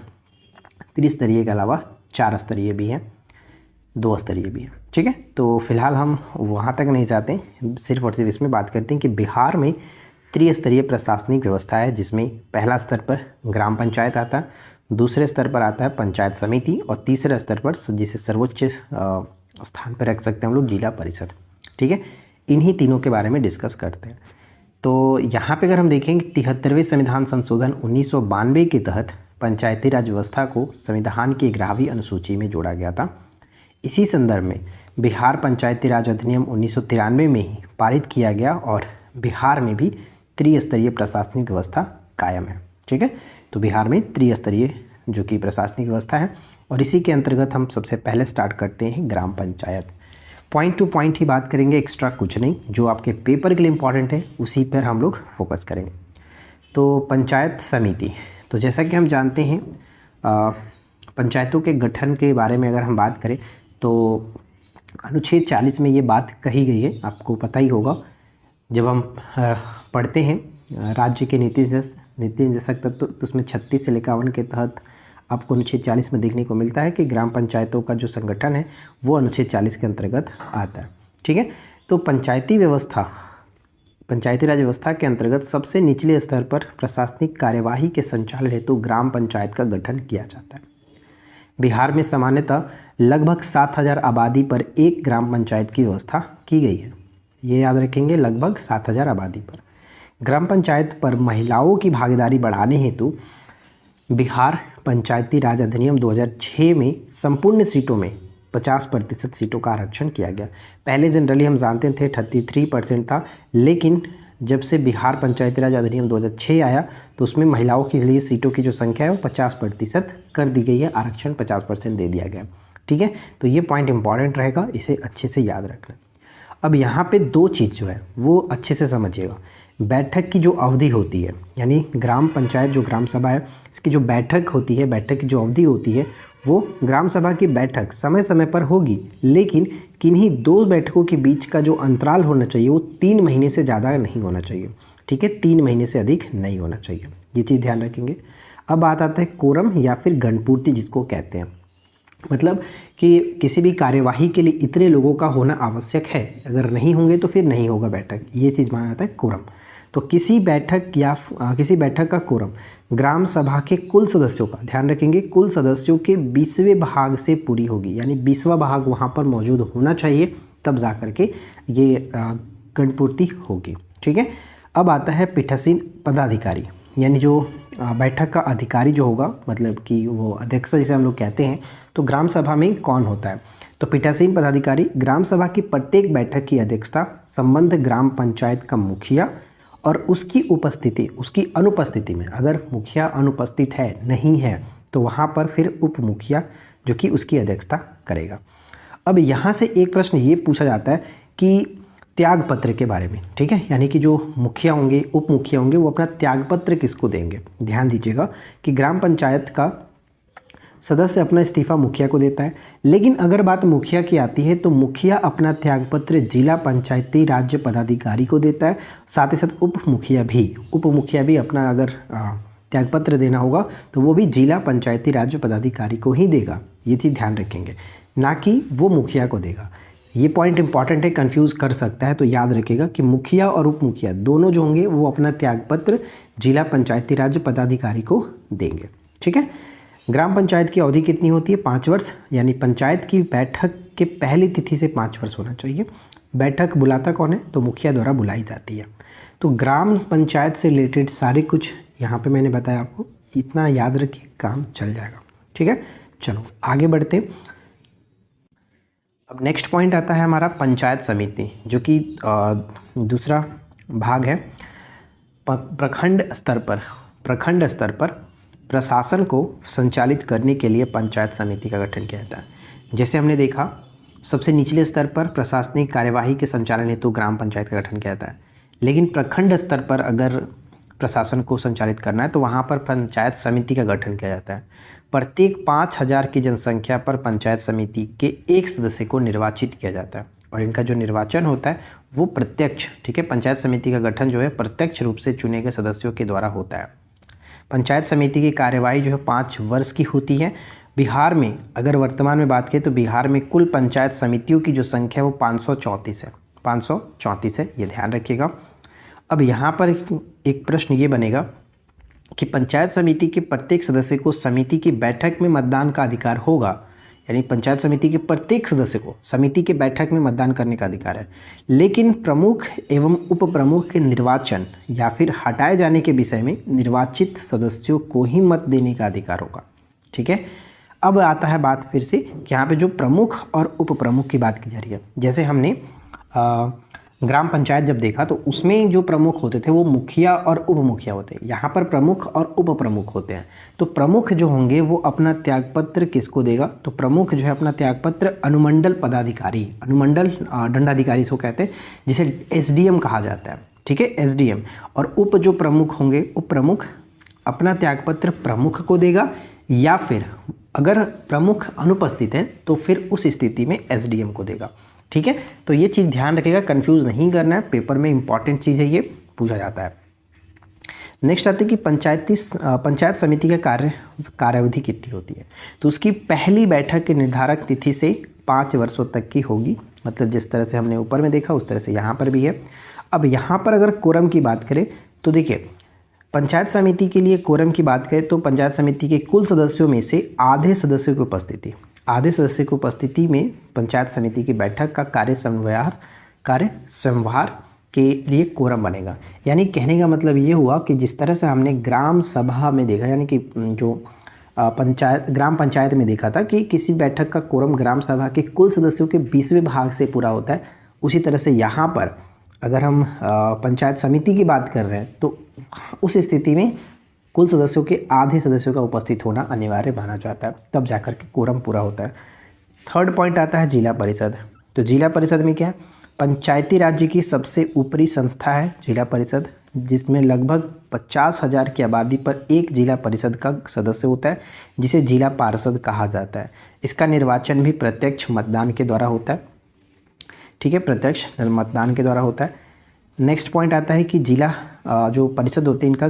त्रिस्तरीय के अलावा 4 स्तरीय भी हैं, 2 स्तरीय भी है। ठीक है। तो फिलहाल हम वहाँ तक नहीं जाते, सिर्फ और सिर्फ इसमें बात करते हैं कि बिहार में त्रिस्तरीय प्रशासनिक व्यवस्था है, जिसमें पहला स्तर पर ग्राम पंचायत आता है, दूसरे स्तर पर आता है पंचायत समिति, और तीसरे स्तर पर जिसे सर्वोच्च स्थान पर रख सकते हैं हम लोग जिला परिषद। ठीक है। इन्हीं तीनों के बारे में डिस्कस करते हैं। तो यहाँ पे अगर हम देखेंगे 73वें संविधान संशोधन 1992 के तहत पंचायती राज व्यवस्था को संविधान की 11वीं अनुसूची में जोड़ा गया था। इसी संदर्भ में बिहार पंचायती राज अधिनियम 1993 में ही पारित किया गया और बिहार में भी त्रिस्तरीय प्रशासनिक व्यवस्था कायम है। ठीक है। तो बिहार में त्रिस्तरीय जो कि प्रशासनिक व्यवस्था है, और इसी के अंतर्गत हम सबसे पहले स्टार्ट करते हैं ग्राम पंचायत। पॉइंट टू पॉइंट ही बात करेंगे, एक्स्ट्रा कुछ नहीं, जो आपके पेपर के लिए इम्पॉर्टेंट है उसी पर हम लोग फोकस करेंगे। तो पंचायत समिति, तो जैसा कि हम जानते हैं पंचायतों के गठन के बारे में अगर हम बात करें तो अनुच्छेद 40 में ये बात कही गई है, आपको पता ही होगा। जब हम पढ़ते हैं राज्य के नीति निर्देशक तत्व, तो उसमें 36 से 51 के तहत आपको अनुच्छेद 40 में देखने को मिलता है कि ग्राम पंचायतों का जो संगठन है वो अनुच्छेद 40 के अंतर्गत आता है। ठीक है। तो पंचायती राज व्यवस्था के अंतर्गत सबसे निचले स्तर पर प्रशासनिक कार्यवाही के संचालन हेतु ग्राम पंचायत का गठन किया जाता है। बिहार में सामान्यतः लगभग 7000 आबादी पर एक ग्राम पंचायत की व्यवस्था की गई है। ये याद रखेंगे, लगभग 7000 आबादी पर। ग्राम पंचायत पर महिलाओं की भागीदारी बढ़ाने हेतु बिहार पंचायती राज अधिनियम 2006 में संपूर्ण सीटों में 50% सीटों का आरक्षण किया गया। पहले जनरली हम जानते थे 33% था, लेकिन जब से बिहार पंचायती राज अधिनियम 2006 आया तो उसमें महिलाओं के लिए सीटों की जो संख्या है वो 50% कर दी गई है, आरक्षण 50% दे दिया गया। ठीक है। तो ये पॉइंट इंपॉर्टेंट रहेगा, इसे अच्छे से याद रखना। अब यहाँ पे 2 चीज़ जो है वो अच्छे से समझिएगा। बैठक की जो अवधि होती है, यानी ग्राम पंचायत जो ग्राम सभा है इसकी जो बैठक होती है, बैठक की जो अवधि होती है, वो ग्राम सभा की बैठक समय समय पर होगी, लेकिन किन्हीं 2 बैठकों के बीच का जो अंतराल होना चाहिए वो 3 महीने से ज़्यादा नहीं होना चाहिए। ठीक है, 3 महीने से अधिक नहीं होना चाहिए, ये चीज़ ध्यान रखेंगे। अब बात आता है कोरम या फिर गणपूर्ति जिसको कहते हैं, मतलब कि किसी भी कार्यवाही के लिए इतने लोगों का होना आवश्यक है, अगर नहीं होंगे तो फिर नहीं होगा बैठक, ये चीज़ माना जाता है कोरम। तो किसी बैठक या किसी बैठक का कोरम ग्राम सभा के कुल सदस्यों का, ध्यान रखेंगे, कुल सदस्यों के 20वें भाग से पूरी होगी, यानी 20वां भाग वहाँ पर मौजूद होना चाहिए, तब जा कर के ये गणपूर्ति होगी। ठीक है, अब आता है पीठासीन पदाधिकारी, यानी जो बैठक का अधिकारी जो होगा, मतलब कि वो अध्यक्ष जिसे हम लोग कहते हैं, तो ग्राम सभा में कौन होता है? तो पीठासीन पदाधिकारी ग्राम सभा की प्रत्येक बैठक की अध्यक्षता संबद्ध ग्राम पंचायत का मुखिया और उसकी अनुपस्थिति में, अगर मुखिया अनुपस्थित है, नहीं है, तो वहाँ पर फिर उप मुखिया जो कि उसकी अध्यक्षता करेगा। अब यहाँ से एक प्रश्न ये पूछा जाता है कि त्याग पत्र के बारे में, ठीक है, यानी कि जो मुखिया होंगे, उप मुखिया होंगे, वो अपना त्याग पत्र किसको देंगे? ध्यान दीजिएगा कि ग्राम पंचायत का सदस्य अपना इस्तीफा मुखिया को देता है, लेकिन अगर बात मुखिया की आती है तो मुखिया अपना त्यागपत्र जिला पंचायती राज्य पदाधिकारी को देता है, साथ ही साथ उप मुखिया भी अपना अगर त्यागपत्र देना होगा तो वो भी जिला पंचायती राज्य पदाधिकारी को ही देगा, ये चीज़ ध्यान रखेंगे, ना कि वो मुखिया को देगा। ये पॉइंट इंपॉर्टेंट है, कंफ्यूज कर सकता है, तो याद रखिएगा कि मुखिया और उप मुखिया दोनों जो होंगे वो अपना त्यागपत्र जिला पंचायती राज्य पदाधिकारी को देंगे। ठीक है, ग्राम पंचायत की अवधि कितनी होती है? 5 वर्ष, यानी पंचायत की बैठक के पहली तिथि से 5 वर्ष होना चाहिए। बैठक बुलाता कौन है? तो मुखिया द्वारा बुलाई जाती है। तो ग्राम पंचायत से रिलेटेड सारे कुछ यहाँ पे मैंने बताया आपको, इतना याद रखिए, काम चल जाएगा। ठीक है, चलो आगे बढ़ते। अब नेक्स्ट पॉइंट आता है हमारा पंचायत समिति, जो कि दूसरा भाग है। प्रखंड स्तर पर प्रशासन को संचालित करने के लिए पंचायत समिति का गठन किया जाता है। जैसे हमने देखा, सबसे निचले स्तर पर प्रशासनिक कार्यवाही के संचालन हेतु ग्राम पंचायत का गठन किया जाता है, लेकिन प्रखंड स्तर पर अगर प्रशासन को संचालित करना है तो वहाँ पर पंचायत समिति का गठन किया जाता है। प्रत्येक 5000 की जनसंख्या पर पंचायत समिति के एक सदस्य को निर्वाचित किया जाता है, और इनका जो निर्वाचन होता है वो प्रत्यक्ष, ठीक है, पंचायत समिति का गठन जो है प्रत्यक्ष रूप से चुने गए सदस्यों के द्वारा होता है। पंचायत समिति की कार्यवाही जो है 5 वर्ष की होती है। बिहार में अगर वर्तमान में बात करें तो बिहार में कुल पंचायत समितियों की जो संख्या है वो 534 है, ये ध्यान रखिएगा। अब यहाँ पर एक प्रश्न ये बनेगा कि पंचायत समिति के प्रत्येक सदस्य को समिति की बैठक में मतदान का अधिकार होगा, यानी पंचायत समिति के प्रत्येक सदस्य को समिति के बैठक में मतदान करने का अधिकार है, लेकिन प्रमुख एवं उप प्रमुख के निर्वाचन या फिर हटाए जाने के विषय में निर्वाचित सदस्यों को ही मत देने का अधिकार होगा। ठीक है, अब आता है बात फिर से कि यहाँ पे जो प्रमुख और उप प्रमुख की बात की जा रही है। जैसे हमने ग्राम पंचायत जब देखा तो उसमें जो प्रमुख होते थे वो मुखिया और उप मुखिया होते हैं, यहाँ पर प्रमुख और उप प्रमुख होते हैं। तो प्रमुख जो होंगे वो अपना त्यागपत्र किसको देगा? तो प्रमुख जो है अपना त्यागपत्र अनुमंडल पदाधिकारी, अनुमंडल दंडाधिकारी इसको कहते हैं, जिसे SDM कहा जाता है। ठीक है, SDM। और उप जो प्रमुख होंगे, उप प्रमुख अपना त्यागपत्र प्रमुख को देगा, या फिर अगर प्रमुख अनुपस्थित है तो फिर उस स्थिति में SDM को देगा। ठीक है, तो ये चीज़ ध्यान रखिएगा, कंफ्यूज नहीं करना है, पेपर में इंपॉर्टेंट चीज़ है, ये पूछा जाता है। नेक्स्ट आती है कि पंचायत समिति का कार्यावधि कितनी होती है? तो उसकी पहली बैठक की निर्धारक तिथि से 5 वर्षों तक की होगी, मतलब जिस तरह से हमने ऊपर में देखा उस तरह से यहाँ पर भी है। अब यहाँ पर अगर कोरम की बात करें तो देखिए, पंचायत समिति के लिए कोरम की बात करें तो पंचायत समिति के कुल सदस्यों में से आधे सदस्यों की उपस्थिति में पंचायत समिति की बैठक का कार्य संवार के लिए कोरम बनेगा। यानी कहने का मतलब ये हुआ कि जिस तरह से हमने ग्राम सभा में देखा, यानी कि जो ग्राम पंचायत में देखा था कि किसी बैठक का कोरम ग्राम सभा के कुल सदस्यों के 20वें भाग से पूरा होता है, उसी तरह से यहाँ पर अगर हम पंचायत समिति की बात कर रहे हैं तो उस स्थिति में कुल सदस्यों के आधे सदस्यों का उपस्थित होना अनिवार्य माना जाता है, तब जाकर के कोरम पूरा होता है। थर्ड पॉइंट आता है जिला परिषद। तो जिला परिषद में क्या है? पंचायती राज्य की सबसे ऊपरी संस्था है जिला परिषद, जिसमें लगभग 50,000 की आबादी पर एक जिला परिषद का सदस्य होता है, जिसे जिला पार्षद कहा जाता है। इसका निर्वाचन भी प्रत्यक्ष मतदान के द्वारा होता है। ठीक है, प्रत्यक्ष मतदान के द्वारा होता है। नेक्स्ट पॉइंट आता है कि जिला जो परिषद होते हैं इनका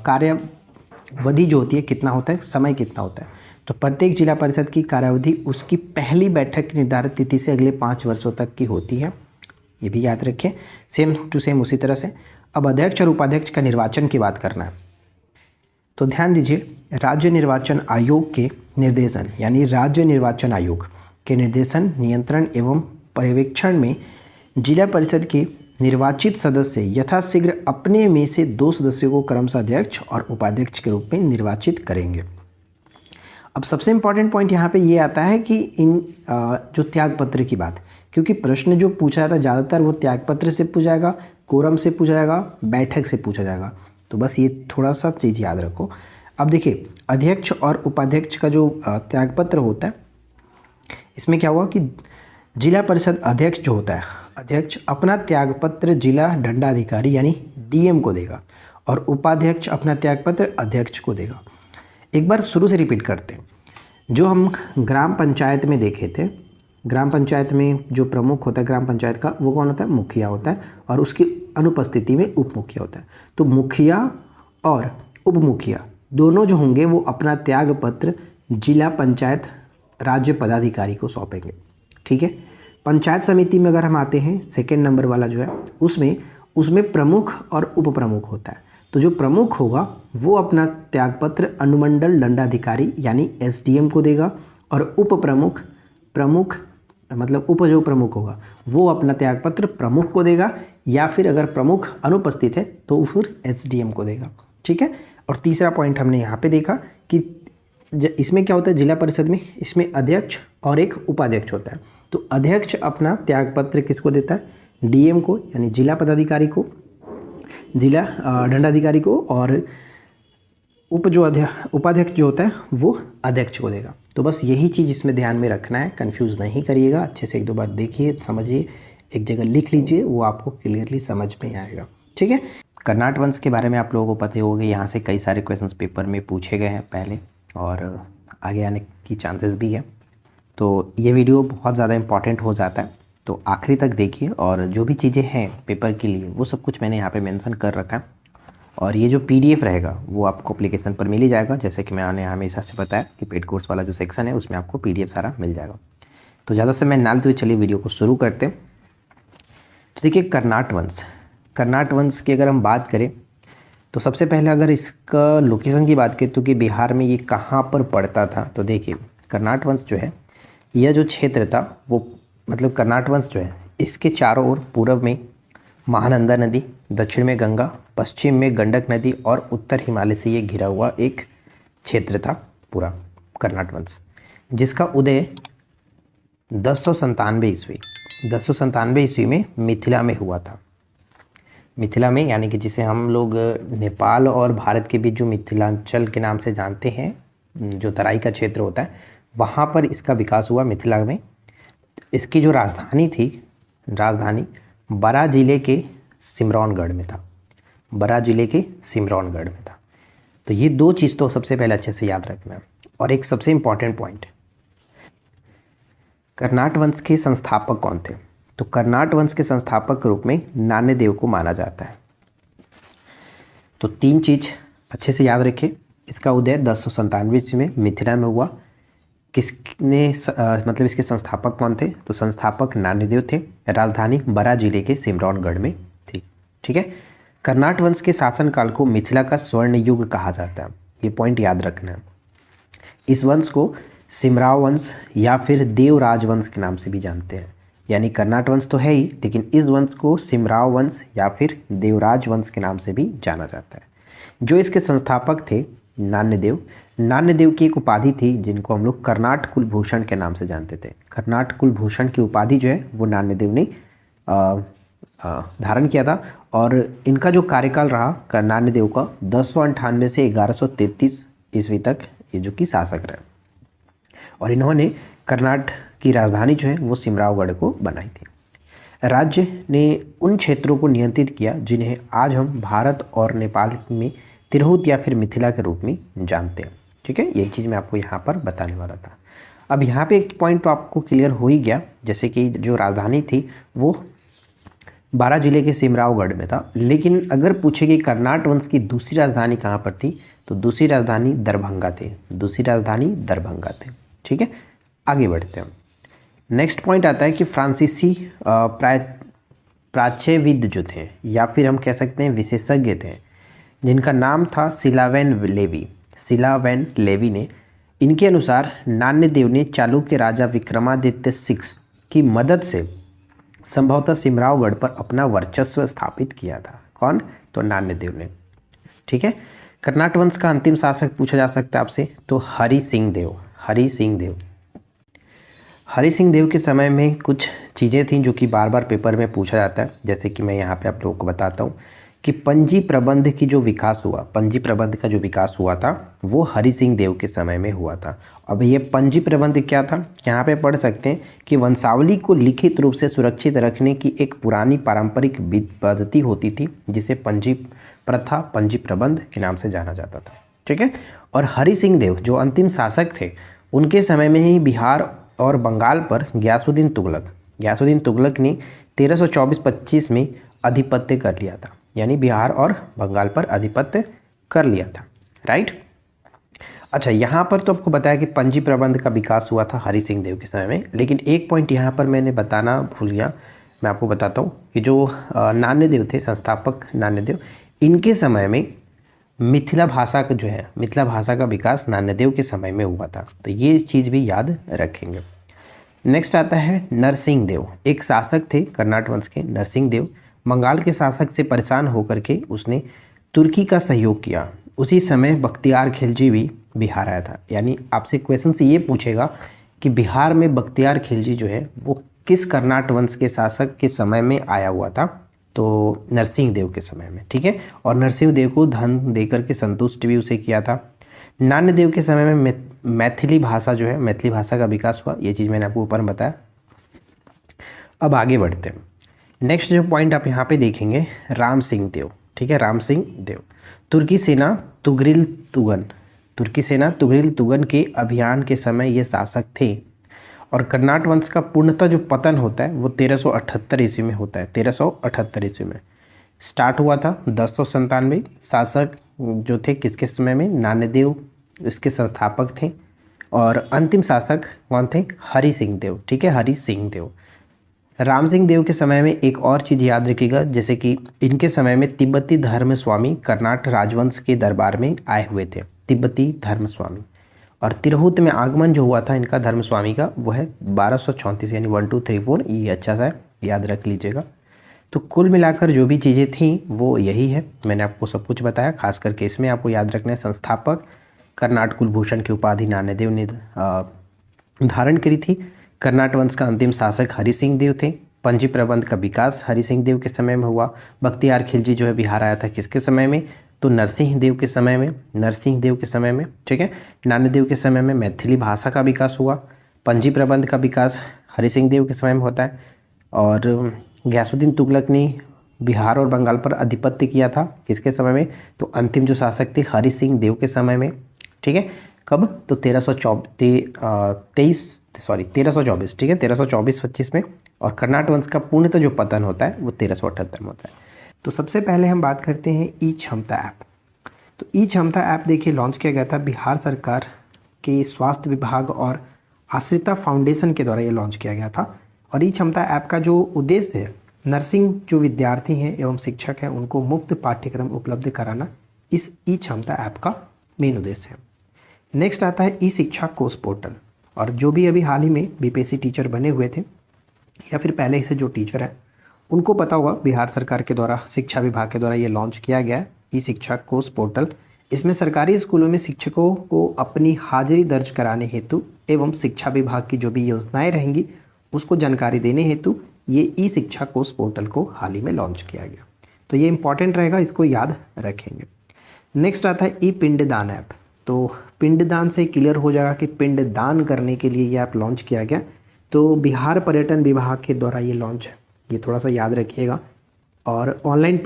कार्यवधि जो होती है कितना होता है, समय कितना होता है। तो प्रत्येक जिला परिषद की कार्यावधि उसकी पहली बैठक की निर्धारित तिथि से अगले 5 वर्षों तक की होती है, ये भी याद रखें। सेम टू सेम उसी तरह से अब अध्यक्ष और उपाध्यक्ष का निर्वाचन की बात करना है। तो ध्यान दीजिए, राज्य निर्वाचन आयोग के निर्देशन यानी राज्य निर्वाचन आयोग के निर्देशन, नियंत्रण एवं पर्यवेक्षण में जिला परिषद के निर्वाचित सदस्य यथाशीघ्र अपने में से 2 सदस्यों को क्रमशः अध्यक्ष और उपाध्यक्ष के रूप में निर्वाचित करेंगे। अब सबसे इम्पॉर्टेंट पॉइंट यहाँ पे ये आता है कि इन जो त्यागपत्र की बात, क्योंकि प्रश्न जो पूछा जाता है ज़्यादातर वो त्यागपत्र से पूछा जाएगा, कोरम से पूछा जाएगा, बैठक से पूछा जाएगा। तो बस ये थोड़ा सा चीज़ याद रखो। अब देखिए, अध्यक्ष और उपाध्यक्ष का जो त्यागपत्र होता है, इसमें क्या हुआ कि जिला परिषद अध्यक्ष जो होता है, अध्यक्ष अपना त्यागपत्र जिला दंडाधिकारी यानी डीएम को देगा और उपाध्यक्ष अपना त्यागपत्र अध्यक्ष को देगा। एक बार शुरू से रिपीट करते हैं। जो हम ग्राम पंचायत में देखे थे, ग्राम पंचायत में जो प्रमुख होता है ग्राम पंचायत का, वो कौन होता है? मुखिया होता है, और उसकी अनुपस्थिति में उप मुखिया होता है। तो मुखिया और उप मुखिया दोनों जो होंगे वो अपना त्यागपत्र जिला पंचायत राज्य पदाधिकारी को सौंपेंगे। ठीक है। पंचायत समिति में अगर हम आते हैं, सेकेंड नंबर वाला जो है, उसमें प्रमुख और उप प्रमुख होता है। तो जो प्रमुख होगा वो अपना त्यागपत्र अनुमंडल दंडाधिकारी यानी एसडीएम को देगा, और उप प्रमुख मतलब उप जो प्रमुख होगा वो अपना त्यागपत्र प्रमुख को देगा, या फिर अगर प्रमुख अनुपस्थित है तो फिर एसडीएम को देगा। ठीक है। और तीसरा पॉइंट हमने यहाँ पे देखा कि इसमें क्या होता है, जिला परिषद में इसमें अध्यक्ष और एक उपाध्यक्ष होता है। तो अध्यक्ष अपना त्यागपत्र किसको देता है? डीएम को यानी जिला पदाधिकारी को, जिला दंडाधिकारी को, और उपाध्यक्ष जो होता है वो अध्यक्ष को देगा। तो बस यही चीज़ इसमें ध्यान में रखना है, कंफ्यूज नहीं करिएगा, अच्छे से 1-2 बार देखिए, समझिए, एक जगह लिख लीजिए, वो आपको क्लियरली समझ में आएगा। ठीक है। कर्नाट वंश के बारे में आप लोगों को पता ही होगा, यहाँ से कई सारे क्वेश्चंस पेपर में पूछे गए हैं पहले, और आगे आने की चांसेस भी है। तो ये वीडियो बहुत ज़्यादा इंपॉर्टेंट हो जाता है, तो आखिरी तक देखिए, और जो भी चीज़ें हैं पेपर के लिए वो सब कुछ मैंने यहाँ पे मेंशन कर रखा है। और ये जो पीडीएफ रहेगा वो आपको एप्लीकेशन पर मिल ही जाएगा, जैसे कि मैंने हमेशा से बताया कि पेड कोर्स वाला जो सेक्शन है उसमें आपको पीडीएफ सारा मिल जाएगा। तो ज़्यादा से मैं ना लेते हुए चलिए वीडियो को शुरू करते हैं। तो देखिए, कर्नाट वंश की अगर हम बात करें तो सबसे पहले अगर इसका लोकेशन की बात करें तो कि बिहार में ये कहाँ पर पड़ता था, तो देखिए कर्नाट वंश जो है, यह जो क्षेत्र था वो मतलब कर्नाट वंश जो है, इसके चारों ओर पूर्व में महानंदा नदी, दक्षिण में गंगा, पश्चिम में गंडक नदी और उत्तर हिमालय से ये घिरा हुआ एक क्षेत्र था पूरा कर्नाट वंश, जिसका उदय 1097 ईस्वी में मिथिला में हुआ था। मिथिला में यानी कि जिसे हम लोग नेपाल और भारत के बीच जो मिथिलांचल के नाम से जानते हैं, जो तराई का क्षेत्र होता है, वहाँ पर इसका विकास हुआ मिथिला में। इसकी जो राजधानी थी, राजधानी बरा जिले के सिमरौनगढ़ में था, बरा जिले के सिमरौनगढ़ में था। तो ये 2 चीज़ तो सबसे पहले अच्छे से याद रखना है। और एक सबसे इम्पॉर्टेंट पॉइंट, कर्नाट वंश के संस्थापक कौन थे? तो कर्नाट वंश के संस्थापक के रूप में नान्यदेव को माना जाता है। तो 3 चीज़ अच्छे से याद रखें। इसका उदय 1097 ईस्वी में मिथिला में हुआ। किसने मतलब इसके संस्थापक कौन थे? तो संस्थापक नान्यदेव थे। राजधानी बरा जिले के सिमरौनगढ़ में थी। ठीक है। कर्नाट वंश के शासनकाल को मिथिला का स्वर्ण युग कहा जाता है, ये पॉइंट याद रखना है। इस वंश को सिमराव वंश या फिर देव राजवंश के नाम से भी जानते हैं। यानी कर्नाट वंश तो है ही, लेकिन इस वंश को सिमराव वंश या फिर देवराज वंश के नाम से भी जाना जाता है। जो इसके संस्थापक थे नान्यदेव की एक उपाधि थी जिनको हम लोग कर्नाट कुलभूषण के नाम से जानते थे। कर्नाट कुलभूषण की उपाधि जो है वो नान्यदेव ने धारण किया था, और इनका जो कार्यकाल रहा नान्यदेव का 1098 से 1133 ईस्वी तक ये जो कि शासक रहे, और इन्होंने कर्नाट की राजधानी जो है वो सिमरावगढ़ को बनाई थी। राज्य ने उन क्षेत्रों को नियंत्रित किया जिन्हें आज हम भारत और नेपाल में तिरहुत या फिर मिथिला के रूप में जानते हैं। ठीक है, यही चीज़ मैं आपको यहाँ पर बताने वाला था। अब यहाँ पे एक पॉइंट तो आपको क्लियर हो ही गया, जैसे कि जो राजधानी थी वो बारां जिले के सिमरावगढ़ में था। लेकिन अगर पूछे कि कर्नाट वंश की दूसरी राजधानी कहाँ पर थी, तो दूसरी राजधानी दरभंगा थी, दूसरी राजधानी दरभंगा थी। ठीक है, आगे बढ़ते हैं। नेक्स्ट पॉइंट आता है कि फ्रांसीसी प्राच्यविद जो थे, या फिर हम कह सकते हैं विशेषज्ञ थे, जिनका नाम था सिलावेन लेवी, सिलावेन लेवी ने, इनके अनुसार नान्यदेव ने चालुक्य राजा विक्रमादित्य 6 की मदद से संभवतः सिमरावगढ़ पर अपना वर्चस्व स्थापित किया था। कौन? तो नान्यदेव ने। ठीक है, कर्नाट वंश का अंतिम शासक पूछा जा सकता है आपसे, तो हरि सिंह देव। हरि सिंह देव, हरि सिंह देव के समय में कुछ चीज़ें थीं जो कि बार बार पेपर में पूछा जाता है। जैसे कि मैं यहाँ पे आप लोगों को बताता हूँ कि पंजी प्रबंध की जो विकास हुआ, पंजी प्रबंध का जो विकास हुआ था वो हरि सिंह देव के समय में हुआ था। अब ये पंजी प्रबंध क्या था, यहाँ पे पढ़ सकते हैं कि वंशावली को लिखित रूप से सुरक्षित रखने की एक पुरानी पारंपरिक पद्धति होती थी, जिसे पंजी प्रथा, पंजी प्रबंध के नाम से जाना जाता था। ठीक है, और हरि सिंह देव जो अंतिम शासक थे, उनके समय में ही बिहार और बंगाल पर गयासुद्दीन तुगलक ने 1324-25 में आधिपत्य कर लिया था, यानी बिहार और बंगाल पर आधिपत्य कर लिया था। राइट। अच्छा, यहाँ पर तो आपको बताया कि पंजी प्रबंध का विकास हुआ था हरि सिंह देव के समय में, लेकिन एक पॉइंट यहाँ पर मैंने बताना भूल गया, मैं आपको बताता हूँ कि जो नान्यदेव थे, संस्थापक नान्यदेव, इनके समय में मिथिला भाषा का जो है, मिथिला भाषा का विकास नान्यदेव के समय में हुआ था। तो ये चीज़ भी याद रखेंगे। नेक्स्ट आता है नरसिंह देव, एक शासक थे कर्नाट वंश के। नरसिंह देव बंगाल के शासक से परेशान होकर के उसने तुर्की का सहयोग किया। उसी समय बख्तियार खिलजी भी बिहार आया था। यानी आपसे क्वेश्चन से ये पूछेगा कि बिहार में बख्तियार खिलजी जो है वो किस कर्नाट वंश के शासक के समय में आया हुआ था, तो नरसिंह देव के समय में। ठीक है, और नरसिंह देव को धन देकर के संतुष्ट भी उसे किया था। नान्यदेव के समय में मैथिली भाषा जो है, मैथिली भाषा का विकास हुआ। ये चीज़ मैंने आपको ऊपर में बताया। अब आगे बढ़ते हैं। नेक्स्ट जो पॉइंट आप यहाँ पे देखेंगे, राम सिंह देव। ठीक है, राम सिंह देव तुर्की सेना तुगरिल तुगन के अभियान के समय ये शासक थे। और कर्नाट वंश का पूर्णतः जो पतन होता है वो 1378 ईस्वी में होता है। 1378 ईस्वी में स्टार्ट हुआ था। 1097 शासक जो थे किसके समय में, नान्यदेव इसके संस्थापक थे। और अंतिम शासक कौन थे, हरि सिंह देव। ठीक है, हरि सिंह देव। राम सिंह देव के समय में एक और चीज़ याद रखिएगा, जैसे कि इनके समय में तिब्बती धर्म स्वामी कर्नाट राजवंश के दरबार में आए हुए थे, तिब्बती धर्म स्वामी। और तिरहुत में आगमन जो हुआ था इनका धर्म स्वामी का, वो है 1234, यानी 1234। ये अच्छा सा याद रख लीजिएगा। तो कुल मिलाकर जो भी चीज़ें थी वो यही है, मैंने आपको सब कुछ बताया। खास करके इसमें आपको याद रखना है, संस्थापक कर्नाट कुलभूषण की उपाधि नान्यदेव ने धारण करी थी। कर्नाट वंश का अंतिम शासक हरि सिंह देव थे। पंजी प्रबंध का विकास हरि सिंह देव के समय में हुआ। बख्तियार खिलजी जो है बिहार आया था किसके समय में, तो नरसिंह देव के समय में, नरसिंह देव के समय में। ठीक है, नान्यदेव के समय में मैथिली भाषा का विकास हुआ। पंजी प्रबंध का विकास हरि सिंह देव के समय में होता है। और गयासुद्दीन तुगलक ने बिहार और बंगाल पर आधिपत्य किया था किसके समय में, तो अंतिम जो शासक थे हरि सिंह देव के समय में। ठीक है, कब, तो 1324। ठीक है, 1324-25 में। और कर्नाट वंश का पूर्णतः जो पतन होता है वो 1378 में होता है। तो सबसे पहले हम बात करते हैं ई क्षमता ऐप। तो ई क्षमता ऐप देखिए लॉन्च किया गया था बिहार सरकार के स्वास्थ्य विभाग और आश्रिता फाउंडेशन के द्वारा ये लॉन्च किया गया था। और ई क्षमता ऐप का जो उद्देश्य है, नर्सिंग जो विद्यार्थी हैं एवं शिक्षक हैं उनको मुफ्त पाठ्यक्रम उपलब्ध कराना, इस ई क्षमता ऐप का मेन उद्देश्य है। नेक्स्ट आता है ई शिक्षा कोर्स पोर्टल। और जो भी अभी हाल ही में बीपीएससी टीचर बने हुए थे या फिर पहले से जो टीचर हैं उनको पता होगा, बिहार सरकार के द्वारा, शिक्षा विभाग के द्वारा ये लॉन्च किया गया है ई शिक्षा कोर्स पोर्टल। इसमें सरकारी स्कूलों में शिक्षकों को अपनी हाजिरी दर्ज कराने हेतु एवं शिक्षा विभाग की जो भी योजनाएं रहेंगी उसको जानकारी देने हेतु ये ई शिक्षा कोर्स पोर्टल को हाल ही में लॉन्च किया गया। तो ये इंपॉर्टेंट रहेगा, इसको याद रखेंगे। नेक्स्ट आता है ई पिंडदान ऐप। तो पिंडदान से क्लियर हो जाएगा कि पिंडदान करने के लिए ये ऐप लॉन्च किया गया। तो बिहार पर्यटन विभाग के द्वारा ये लॉन्च है, ये थोड़ा सा याद रखिएगा। और ऑनलाइन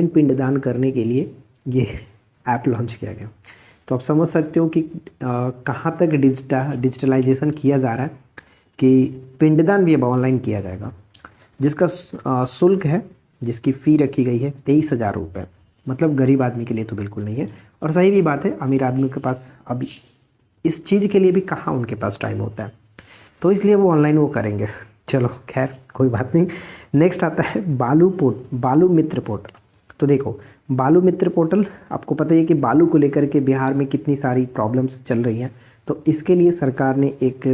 पिंडदान करने के लिए ये ऐप लॉन्च किया गया। तो आप समझ सकते हो कि कहाँ तक डिजिटलाइजेशन किया जा रहा है कि पिंडदान भी अब ऑनलाइन किया जाएगा। जिसका शुल्क है, जिसकी फ़ी रखी गई है 23,000 रुपये। मतलब गरीब आदमी के लिए तो बिल्कुल नहीं है। और सही भी बात है, अमीर आदमी के पास अभी इस चीज़ के लिए भी कहाँ उनके पास टाइम होता है, तो इसलिए वो ऑनलाइन वो करेंगे। चलो खैर कोई बात नहीं। नेक्स्ट आता है बालू मित्र पोर्टल। तो देखो, बालू मित्र पोर्टल, आपको पता ही है कि बालू को लेकर के बिहार में कितनी सारी प्रॉब्लम्स चल रही हैं। तो इसके लिए सरकार ने एक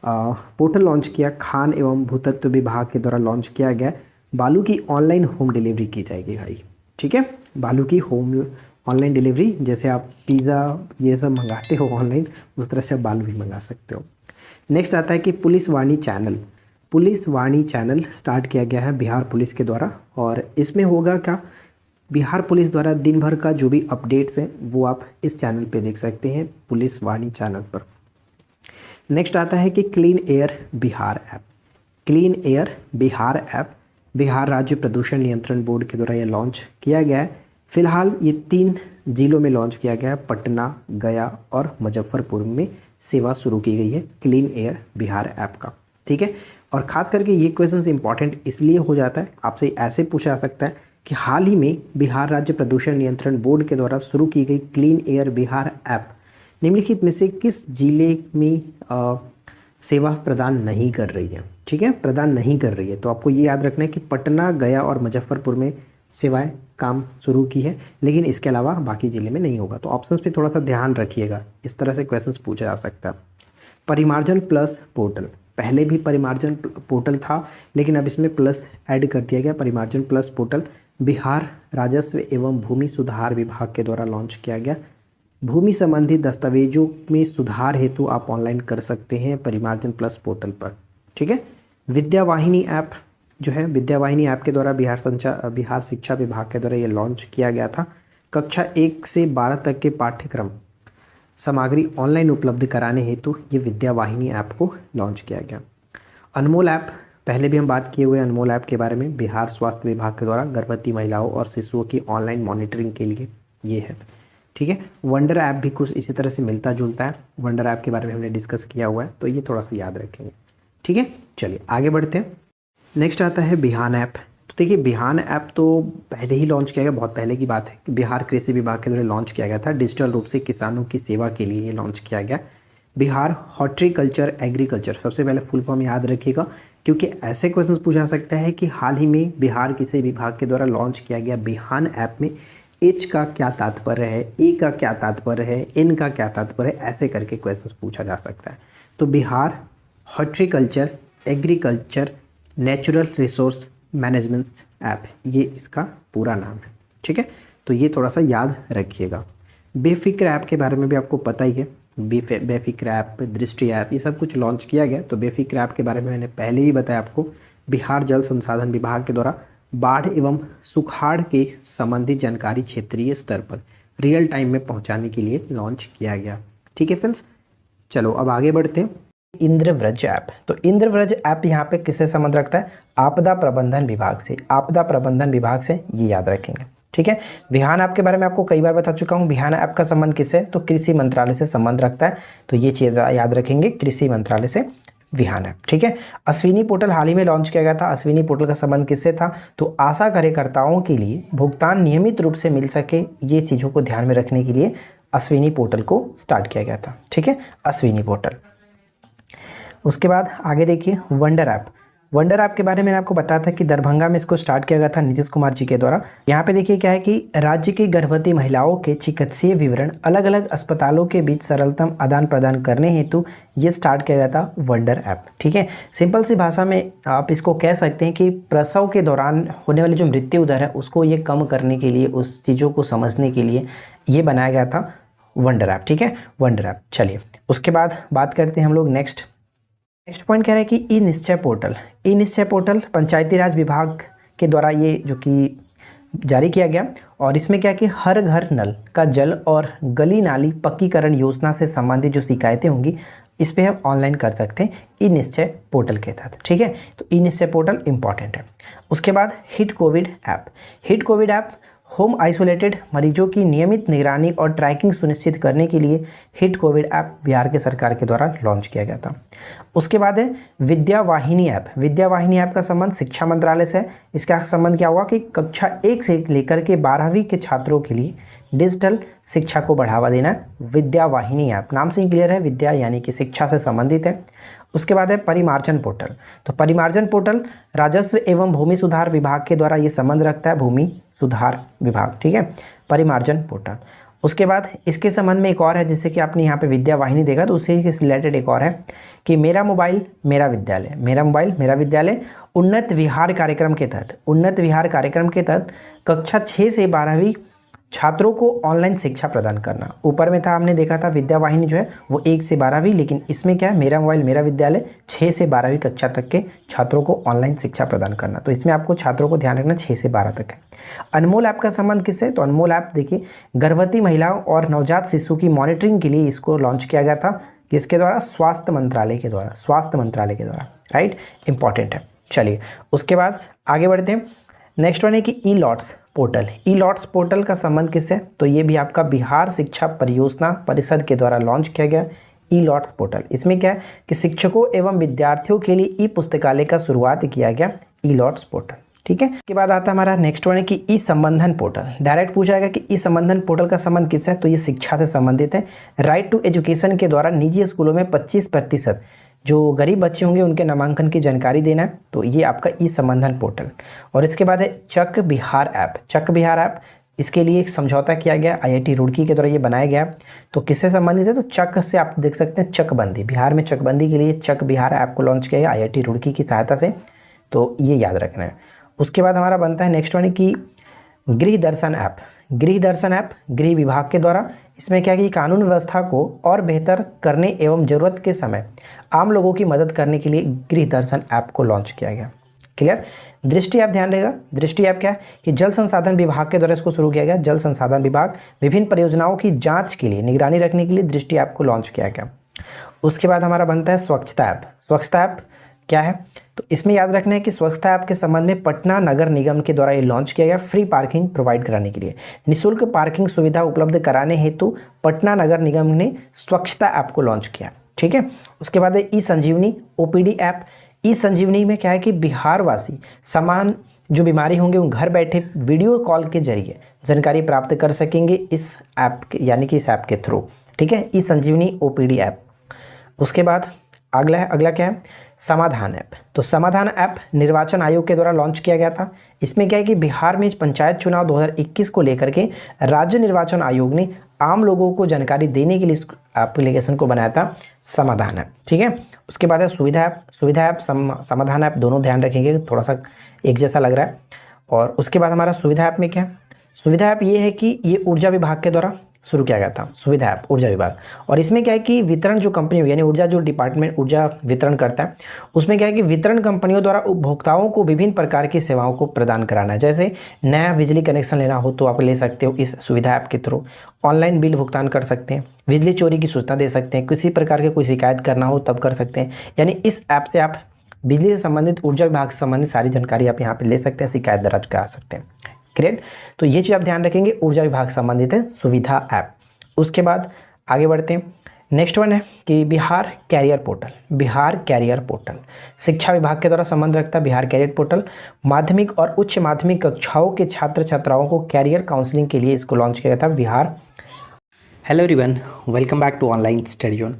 पोर्टल लॉन्च किया, खान एवं भूतत्व विभाग के द्वारा लॉन्च किया गया। बालू की ऑनलाइन होम डिलीवरी की जाएगी भाई, ठीक है। बालू की ऑनलाइन डिलीवरी, जैसे आप पिज़्ज़ा ये सब मंगाते हो ऑनलाइन, उस तरह से आप बालू भी मंगा सकते हो। नेक्स्ट आता है कि पुलिस वाणी चैनल स्टार्ट किया गया है बिहार पुलिस के द्वारा। और इसमें होगा क्या, बिहार पुलिस द्वारा दिन भर का जो भी अपडेट्स हैं वो आप इस चैनल पे देख सकते हैं, पुलिस वाणी चैनल पर। नेक्स्ट आता है कि clean air Bihar app Bihar राज्य प्रदूषण नियंत्रण बोर्ड के द्वारा ये लॉन्च किया गया है। फिलहाल ये 3 जिलों में लॉन्च किया गया है, पटना, गया और मुजफ्फरपुर में सेवा शुरू की गई है क्लीन एयर बिहार ऐप का, ठीक है। और ख़ास करके ये क्वेश्चन इंपॉर्टेंट इसलिए हो जाता है, आपसे ऐसे पूछा जा सकता है कि हाल ही में बिहार राज्य प्रदूषण नियंत्रण बोर्ड के द्वारा शुरू की गई क्लीन एयर बिहार ऐप निम्नलिखित में से किस जिले में सेवा प्रदान नहीं कर रही है, ठीक है, प्रदान नहीं कर रही है। तो आपको ये याद रखना है कि पटना, गया और मुजफ्फरपुर में सेवाएं काम शुरू की है, लेकिन इसके अलावा बाकी ज़िले में नहीं होगा। तो ऑप्शंस पे थोड़ा सा ध्यान रखिएगा, इस तरह से क्वेश्चंस पूछा जा सकता है। परिमार्जन प्लस पोर्टल, पहले भी परिमार्जन पोर्टल था, लेकिन अब इसमें प्लस ऐड कर दिया गया। परिमार्जन प्लस पोर्टल बिहार राजस्व एवं भूमि सुधार विभाग के द्वारा लॉन्च किया गया। भूमि संबंधी दस्तावेजों में सुधार हेतु आप ऑनलाइन कर सकते हैं परिमार्जन प्लस पोर्टल पर, ठीक है। विद्यावाहिनी ऐप जो है, विद्यावाहिनी ऐप के द्वारा बिहार शिक्षा विभाग के द्वारा ये लॉन्च किया गया था। कक्षा 1 से 12 तक के पाठ्यक्रम सामग्री ऑनलाइन उपलब्ध कराने हेतु ये विद्यावाहिनी ऐप को लॉन्च किया गया। अनमोल ऐप, पहले भी हम बात किए हुए अनमोल ऐप के बारे में, बिहार स्वास्थ्य विभाग के द्वारा गर्भवती महिलाओं और शिशुओं की ऑनलाइन मॉनिटरिंग के लिए ये है, ठीक है। वंडर ऐप भी कुछ इसी तरह से मिलता जुलता है, वंडर ऐप के बारे में हमने डिस्कस किया हुआ है, तो ये थोड़ा सा याद रखेंगे, ठीक है। चलिए आगे बढ़ते हैं। नेक्स्ट आता है बिहान ऐप। तो देखिए, बिहान ऐप तो पहले ही लॉन्च किया गया, बहुत पहले की बात है कि बिहार कृषि विभाग के द्वारा लॉन्च किया गया था। डिजिटल रूप से किसानों की सेवा के लिए ये लॉन्च किया गया। बिहार हॉर्टिकल्चर एग्रीकल्चर, सबसे पहले फुल फॉर्म याद रखिएगा, क्योंकि ऐसे क्वेश्चन पूछा जा सकता है कि हाल ही में बिहार कृषि विभाग के द्वारा लॉन्च किया गया बिहान ऐप में एच का क्या तात्पर्य है, ए का क्या तात्पर्य है, एन का क्या तात्पर्य है, ऐसे करके क्वेश्चन पूछा जा सकता है। तो Bihar horticulture agriculture natural resource management app, ये इसका पूरा नाम है, ठीक है। तो ये थोड़ा सा याद रखिएगा। बेफिक्र ऐप के बारे में भी आपको पता ही है, बेफिक्र ऐप, दृष्टि ऐप, ये सब कुछ लॉन्च किया गया। तो बेफिक्र ऐप के बारे में मैंने पहले ही बताया आपको, बिहार जल संसाधन विभाग के द्वारा बाढ़ एवं सुखाड़ के संबंधित जानकारी क्षेत्रीय स्तर पर रियल टाइम में पहुंचाने के लिए लॉन्च किया गया, ठीक है फ्रेंड्स। चलो अब आगे बढ़ते हैं। इंद्रव्रज ऐप, तो इंद्रव्रज ऐप यहाँ पे किससे संबंध रखता है, आपदा प्रबंधन विभाग से, आपदा प्रबंधन विभाग से, ये याद रखेंगे, ठीक है। बिहान ऐप के बारे में आपको कई बार बता चुका हूँ, बिहान ऐप का संबंध किससे, तो कृषि मंत्रालय से संबंध रखता है, तो ये चीज़ याद रखेंगे, कृषि मंत्रालय से बिहान ऐप, ठीक है। अश्विनी पोर्टल हाल ही में लॉन्च किया गया था। अश्विनी पोर्टल का संबंध किससे था, तो आशा कार्यकर्ताओं के लिए भुगतान नियमित रूप से मिल सके, ये चीज़ों को ध्यान में रखने के लिए अश्विनी पोर्टल को स्टार्ट किया गया था, ठीक है, अश्विनी पोर्टल। उसके बाद आगे देखिए वंडर ऐप। वंडर ऐप के बारे में मैंने आपको बताया था कि दरभंगा में इसको स्टार्ट किया गया था नीतीश कुमार जी के द्वारा। यहाँ पे देखिए क्या है कि राज्य की गर्भवती महिलाओं के चिकित्सीय विवरण अलग अलग अस्पतालों के बीच सरलतम आदान प्रदान करने हेतु ये स्टार्ट किया गया था वंडर ऐप, ठीक है। सिंपल सी भाषा में आप इसको कह सकते हैं कि प्रसव के दौरान होने वाली जो मृत्यु दर है उसको ये कम करने के लिए, उस चीज़ों को समझने के लिए ये बनाया गया था वंडर ऐप, ठीक है, वंडर ऐप। चलिए उसके बाद बात करते हैं हम लोग नेक्स्ट पॉइंट कह रहे हैं कि ई निश्चय पोर्टल। ई निश्चय पोर्टल पंचायती राज विभाग के द्वारा ये जो कि जारी किया गया, और इसमें क्या है कि हर घर नल का जल और गली नाली पक्कीकरण योजना से संबंधित जो शिकायतें होंगी इस पर हम ऑनलाइन कर सकते हैं ई निश्चय पोर्टल के तहत, ठीक है। तो ई निश्चय पोर्टल इंपॉर्टेंट है। उसके बाद hit Covid app. Hit Covid app home isolated मरीजों की नियमित निगरानी और ट्रैकिंग सुनिश्चित करने के लिए हिट कोविड ऐप बिहार के सरकार के द्वारा लॉन्च किया गया था। उसके बाद है विद्या वाहिनी ऐप। विद्या वाहिनी ऐप का संबंध शिक्षा मंत्रालय से है। इसका संबंध क्या हुआ कि कक्षा 1 से लेकर के 12वीं के छात्रों के लिए डिजिटल शिक्षा को बढ़ावा देना है। विद्या वाहिनी ऐप नाम से ही क्लियर है, विद्या यानी कि शिक्षा से संबंधित है। उसके बाद है परिमार्जन पोर्टल। तो परिमार्जन पोर्टल राजस्व एवं भूमि सुधार विभाग के द्वारा ये संबंध रखता है, भूमि सुधार विभाग, ठीक है, परिमार्जन पोर्टल। उसके बाद इसके संबंध में एक और है, जैसे कि आपने यहाँ पे विद्या वाहिनी देखा तो उससे रिलेटेड एक और है कि मेरा मोबाइल मेरा विद्यालय, मेरा मोबाइल मेरा विद्यालय उन्नत विहार कार्यक्रम के तहत, उन्नत विहार कार्यक्रम के तहत कक्षा 6 से 12वीं छात्रों को ऑनलाइन शिक्षा प्रदान करना। ऊपर में था, हमने देखा था विद्या वाहिनी जो है वो 1 से 12वीं, लेकिन इसमें क्या है, मेरा मोबाइल मेरा विद्यालय 6 से 12वीं कक्षा तक के छात्रों को ऑनलाइन शिक्षा प्रदान करना। तो इसमें आपको छात्रों को ध्यान रखना 6 से 12 तक है। अनमोल ऐप का संबंध किससे, तो अनमोल ऐप देखिए गर्भवती महिलाओं और नवजात शिशु की मॉनिटरिंग के लिए इसको लॉन्च किया गया था। किसके द्वारा, स्वास्थ्य मंत्रालय के द्वारा, स्वास्थ्य मंत्रालय के द्वारा, राइट, इंपॉर्टेंट है। चलिए उसके बाद आगे बढ़ते हैं। नेक्स्ट वन है कि ई लॉट्स पोर्टल। ई लॉट्स पोर्टल का संबंध किससे, तो ये भी आपका बिहार शिक्षा परियोजना परिषद के द्वारा लॉन्च किया गया ई लॉट्स पोर्टल। इसमें क्या है कि शिक्षकों एवं विद्यार्थियों के लिए ई पुस्तकालय का शुरुआत किया गया ई लॉट्स पोर्टल, ठीक है। इसके बाद आता है हमारा नेक्स्ट वन है कि ई संबंधन पोर्टल। डायरेक्ट पूछा जाएगा कि ई संबंधन पोर्टल का संबंध किससे है, तो ये शिक्षा से संबंधित है। राइट टू एजुकेशन के द्वारा निजी स्कूलों में 25% जो गरीब बच्चे होंगे उनके नामांकन की जानकारी देना है, तो ये आपका ई संबंधन पोर्टल। और इसके बाद है चक बिहार ऐप। चक बिहार ऐप, इसके लिए एक समझौता किया गया IIT रुड़की के द्वारा ये बनाया गया। तो किससे संबंधित है, तो चक से आप देख सकते हैं, चकबंदी, बिहार में चकबंदी के लिए चक बिहार ऐप को लॉन्च किया गया IIT रुड़की की सहायता से, तो ये याद रखना है। उसके बाद हमारा बनता है नेक्स्ट वन की गृह दर्शन ऐप। गृह दर्शन ऐप गृह विभाग के द्वारा, इसमें क्या है कि कानून व्यवस्था को और बेहतर करने एवं ज़रूरत के समय आम लोगों की मदद करने के लिए गृह दर्शन ऐप को लॉन्च किया गया। क्लियर। दृष्टि ऐप ध्यान रहेगा, दृष्टि ऐप क्या है कि जल संसाधन विभाग के द्वारा इसको शुरू किया गया। जल संसाधन विभाग विभिन्न परियोजनाओं की जांच के लिए, निगरानी रखने के लिए दृष्टि ऐप को लॉन्च किया गया। उसके बाद हमारा बनता है स्वच्छता ऐप। स्वच्छता ऐप क्या है, तो इसमें याद रखना है कि स्वच्छता ऐप के संबंध में पटना नगर निगम के द्वारा ये लॉन्च किया गया फ्री पार्किंग प्रोवाइड कराने के लिए। निःशुल्क पार्किंग सुविधा उपलब्ध कराने हेतु पटना नगर निगम ने स्वच्छता ऐप को लॉन्च किया, ठीक है। उसके बाद है ई संजीवनी OPD ऐप। ई संजीवनी में क्या है कि बिहार वासी समान जो बीमारी होंगे उन घर बैठे वीडियो कॉल के जरिए जानकारी प्राप्त कर सकेंगे इस ऐप के, यानी कि इस ऐप के थ्रू, ठीक है, ई संजीवनी OPD ऐप। उसके बाद अगला क्या है, समाधान ऐप। तो समाधान ऐप निर्वाचन आयोग के द्वारा लॉन्च किया गया था। इसमें क्या है कि बिहार में पंचायत चुनाव 2021 को लेकर के राज्य निर्वाचन आयोग ने आम लोगों को जानकारी देने के लिए इस एप्लीकेशन को बनाया था, समाधान ऐप, ठीक है। उसके बाद है सुविधा ऐप। सुविधा ऐप समाधान ऐप दोनों ध्यान रखेंगे, थोड़ा सा एक जैसा लग रहा है। और उसके बाद हमारा सुविधा ऐप में क्या है, सुविधा ऐप ये है कि ये ऊर्जा विभाग के द्वारा शुरू किया गया था, सुविधा ऐप ऊर्जा विभाग। और इसमें क्या है कि वितरण जो कंपनी यानी ऊर्जा जो डिपार्टमेंट ऊर्जा वितरण करता है, उसमें क्या है कि वितरण कंपनियों द्वारा उपभोक्ताओं को विभिन्न प्रकार की सेवाओं को प्रदान कराना है। जैसे नया बिजली कनेक्शन लेना हो तो आप ले सकते हो इस सुविधा ऐप के थ्रू। ऑनलाइन बिल भुगतान कर सकते हैं, बिजली चोरी की सूचना दे सकते हैं, किसी प्रकार की कोई शिकायत करना हो तब कर सकते हैं। यानी इस ऐप से आप बिजली से संबंधित, ऊर्जा विभाग से संबंधित सारी जानकारी आप यहाँ पर ले सकते हैं, शिकायत दर्ज करा सकते हैं। ग्रेट। तो ये चीज़ आप ध्यान रखेंगे, ऊर्जा विभाग से संबंधित है सुविधा ऐप। उसके बाद आगे बढ़ते हैं। नेक्स्ट वन है कि Bihar career portal. Bihar career portal शिक्षा विभाग के द्वारा संबंध रखता है। बिहार कैरियर पोर्टल माध्यमिक और उच्च माध्यमिक कक्षाओं के छात्र छात्राओं को कैरियर काउंसलिंग के लिए इसको लॉन्च किया गया था Bihar. Hello everyone, welcome back to online study zone.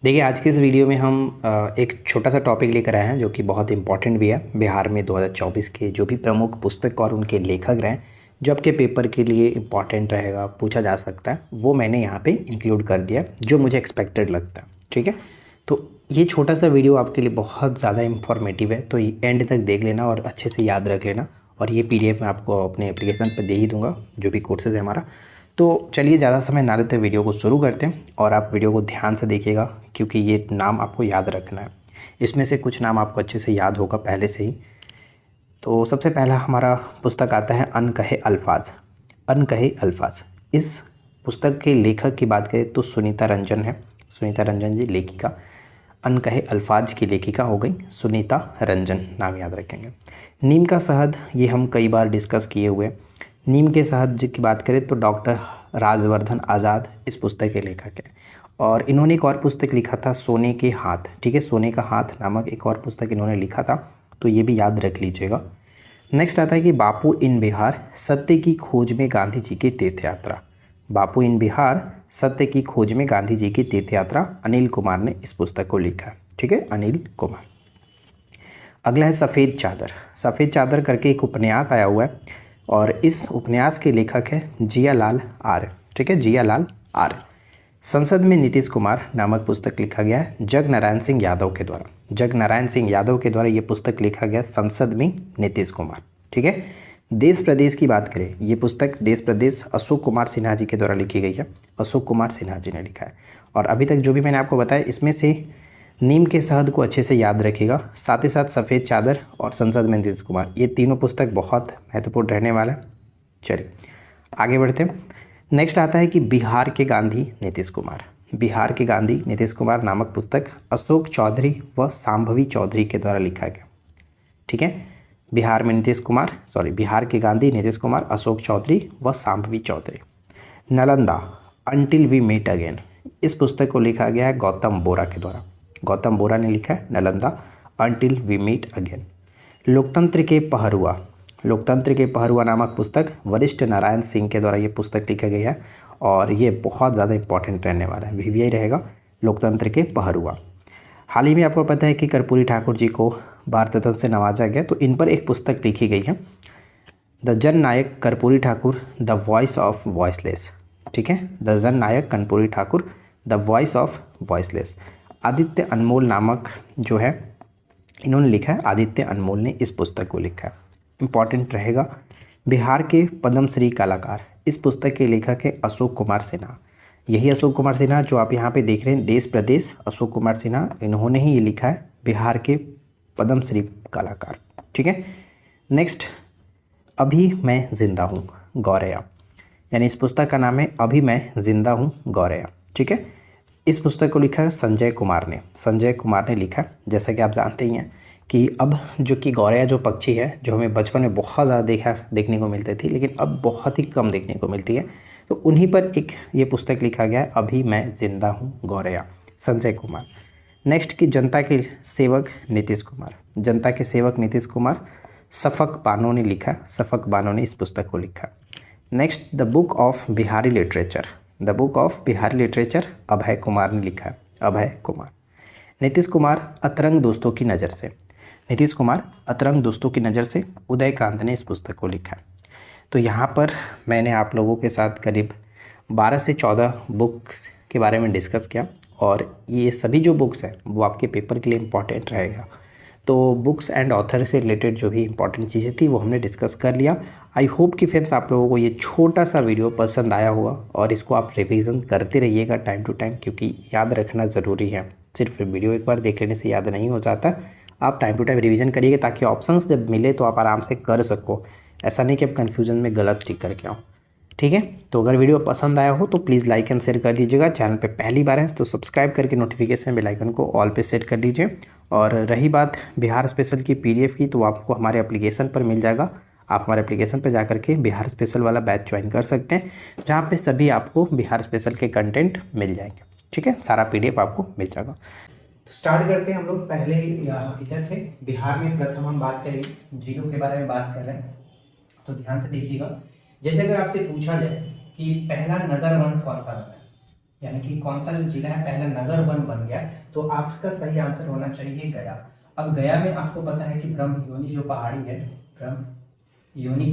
देखिए आज के इस वीडियो में हम एक छोटा सा टॉपिक लेकर आए हैं जो कि बहुत इंपॉर्टेंट भी है। बिहार में 2024 के जो भी प्रमुख पुस्तक और उनके लेखक रहे जो आपके पेपर के लिए इम्पॉर्टेंट रहेगा, पूछा जा सकता है, वो मैंने यहाँ पे इंक्लूड कर दिया जो मुझे एक्सपेक्टेड लगता है। ठीक है, तो ये छोटा सा वीडियो आपके लिए बहुत ज़्यादा इंफॉर्मेटिव है, तो एंड तक देख लेना और अच्छे से याद रख लेना। और ये PDF मैं आपको अपने एप्लीकेशन पर दे ही दूँगा, जो भी कोर्सेज़ है हमारा। तो चलिए ज़्यादा समय ना लेते वीडियो को शुरू करते हैं और आप वीडियो को ध्यान से देखिएगा क्योंकि ये नाम आपको याद रखना है। इसमें से कुछ नाम आपको अच्छे से याद होगा पहले से ही। तो सबसे पहला हमारा पुस्तक आता है अनकहे अल्फाज। अनकहे अल्फाज, इस पुस्तक के लेखक की बात करें तो सुनीता रंजन है। सुनीता रंजन जी लेखिका, अनकहे अल्फाज की लेखिका हो गई सुनीता रंजन, नाम याद रखेंगे। नीम का शहद, ये हम कई बार डिस्कस किए हुए। नीम के शहद की बात करें तो डॉक्टर राजवर्धन आज़ाद इस पुस्तक के लेखक हैं। और इन्होंने एक और पुस्तक लिखा था सोने के हाथ, ठीक है, सोने का हाथ नामक एक और पुस्तक इन्होंने लिखा था, तो ये भी याद रख लीजिएगा। नेक्स्ट आता है कि बापू इन बिहार सत्य की खोज में गांधी जी की तीर्थ यात्रा। बापू इन बिहार सत्य की खोज में गांधी जी की तीर्थ यात्रा, अनिल कुमार ने इस पुस्तक को लिखा है, ठीक है, अनिल कुमार। अगला है सफ़ेद चादर। सफ़ेद चादर करके एक उपन्यास आया हुआ है और इस उपन्यास के लेखक है जियालाल आर्य, ठीक है, जियालाल आर्य। संसद में नीतीश कुमार नामक पुस्तक लिखा गया है जगनारायण सिंह यादव के द्वारा। जगनारायण सिंह यादव के द्वारा ये पुस्तक लिखा गया संसद में नीतीश कुमार, ठीक है। देश प्रदेश की बात करें, ये पुस्तक देश प्रदेश अशोक कुमार सिन्हा जी के द्वारा लिखी गई है, अशोक कुमार सिन्हा जी ने लिखा है। और अभी तक जो भी मैंने आपको बताया इसमें से नीम के शहद को अच्छे से याद रखिएगा, साथ ही साथ सफ़ेद चादर और संसद में नीतीश कुमार, ये तीनों पुस्तक बहुत महत्वपूर्ण रहने वाला है। चलिए आगे बढ़ते हैं। नेक्स्ट आता है कि बिहार के गांधी नीतीश कुमार। बिहार के गांधी नीतीश कुमार नामक पुस्तक अशोक चौधरी व सांभवी चौधरी के द्वारा लिखा गया, ठीक है। बिहार में नीतीश कुमार, बिहार के गांधी नीतीश कुमार, अशोक चौधरी व Shambhavi Chaudhary. Nalanda until we meet again, इस पुस्तक को लिखा गया है गौतम बोरा के द्वारा। गौतम बोरा ने लिखा है Nalanda until we meet again. लोकतंत्र के पहरुआ, लोकतंत्र के पहरुआ नामक पुस्तक वरिष्ठ नारायण सिंह के द्वारा ये पुस्तक लिखा गया है और ये बहुत ज़्यादा इंपॉर्टेंट रहने वाला है, VVI रहेगा, लोकतंत्र के पहरुआ। हाल ही में आपको पता है कि कर्पूरी ठाकुर जी को भारत रत्न से नवाजा गया, तो इन पर एक पुस्तक लिखी गई है the Jan Nayak Karpoori Thakur the voice of voiceless, ठीक है, the Jan Nayak Karpoori Thakur the voice of voiceless. Aditya Anmol नामक जो है इन्होंने लिखा है, आदित्य अनमोल ने इस पुस्तक को लिखा है, इम्पॉर्टेंट रहेगा। बिहार के पद्मश्री कलाकार, इस पुस्तक के लेखक है अशोक कुमार सिन्हा। यही अशोक कुमार सिन्हा जो आप यहाँ पे देख रहे हैं, देश प्रदेश अशोक कुमार सिन्हा, इन्होंने ही ये लिखा है बिहार के पद्मश्री कलाकार, ठीक है। नेक्स्ट, अभी मैं जिंदा हूँ गौरैया, यानी इस पुस्तक का नाम है अभी मैं जिंदा हूँ गौरैया, ठीक है। इस पुस्तक को लिखा है संजय कुमार ने, संजय कुमार ने लिखा। जैसा कि आप जानते ही हैं कि अब जो कि गौरैया जो पक्षी है, जो हमें बचपन में बहुत ज़्यादा देखने को मिलती थी, लेकिन अब बहुत ही कम देखने को मिलती है, तो उन्हीं पर एक ये पुस्तक लिखा गया है अभी मैं जिंदा हूँ गौरैया, संजय कुमार। नेक्स्ट की जनता के सेवक नीतीश कुमार, जनता के सेवक नीतीश कुमार, सफक बानो ने लिखा, सफक बानो ने इस पुस्तक को लिखा। Next the book of Bihari literature, the book of Bihari literature Abhay Kumar ने लिखा है, अभय कुमार। नीतीश कुमार अतरंग दोस्तों की नज़र से, नीतीश कुमार अतरंग दोस्तों की नज़र से उदयकांत ने इस पुस्तक को लिखा है। तो यहाँ पर मैंने आप लोगों के साथ करीब 12 से 14 बुक्स के बारे में डिस्कस किया और ये सभी जो बुक्स हैं वो आपके पेपर के लिए इम्पॉर्टेंट रहेगा। तो बुक्स एंड ऑथर से रिलेटेड जो भी इंपॉर्टेंट चीज़ें थी वो हमने डिस्कस कर लिया। आई होप कि फ्रेंड्स आप लोगों को ये छोटा सा वीडियो पसंद आया होगा और इसको आप रिवीजन करते रहिएगा टाइम टू टाइम, क्योंकि याद रखना ज़रूरी है। सिर्फ वीडियो एक बार देख लेने से याद नहीं हो जाता, आप टाइम टू टाइम रिवीजन करिएगा ताकि ऑप्शंस जब मिले तो आप आराम से कर सको। ऐसा नहीं कि आप कन्फ्यूजन में गलत टिक करके आओ, ठीक है। तो अगर वीडियो पसंद आया हो तो प्लीज़ लाइक एंड शेयर कर दीजिएगा। चैनल पे पहली बार है तो सब्सक्राइब करके नोटिफिकेशन बेल आइकन को ऑल पे सेट कर दीजिए। और रही बात बिहार स्पेशल की PDF की, तो आपको हमारे एप्लीकेशन पर मिल जाएगा। आप हमारे एप्लीकेशन पर जा करके बिहार स्पेशल वाला बैच ज्वाइन कर सकते हैं, जहाँ पे सभी आपको बिहार स्पेशल के कंटेंट मिल जाएंगे, ठीक है। सारा PDF आपको मिल जाएगा। तो स्टार्ट करते हैं हम लोग पहले इधर से। बिहार में प्रथम हम बात करेंगे, जिलों के बारे में बात कर रहे हैं, तो ध्यान से देखिएगा। जैसे अगर आपसे पूछा जाए कि पहला नगर वन कौन सा बना है, यानी कि कौन सा जो जिला है पहला नगर वन बन गया, तो आपका सही आंसर होना चाहिए गया। अब गया में आपको पता है कि ब्रह्मयोनी जो पहाड़ी है, ब्रह्मयोनी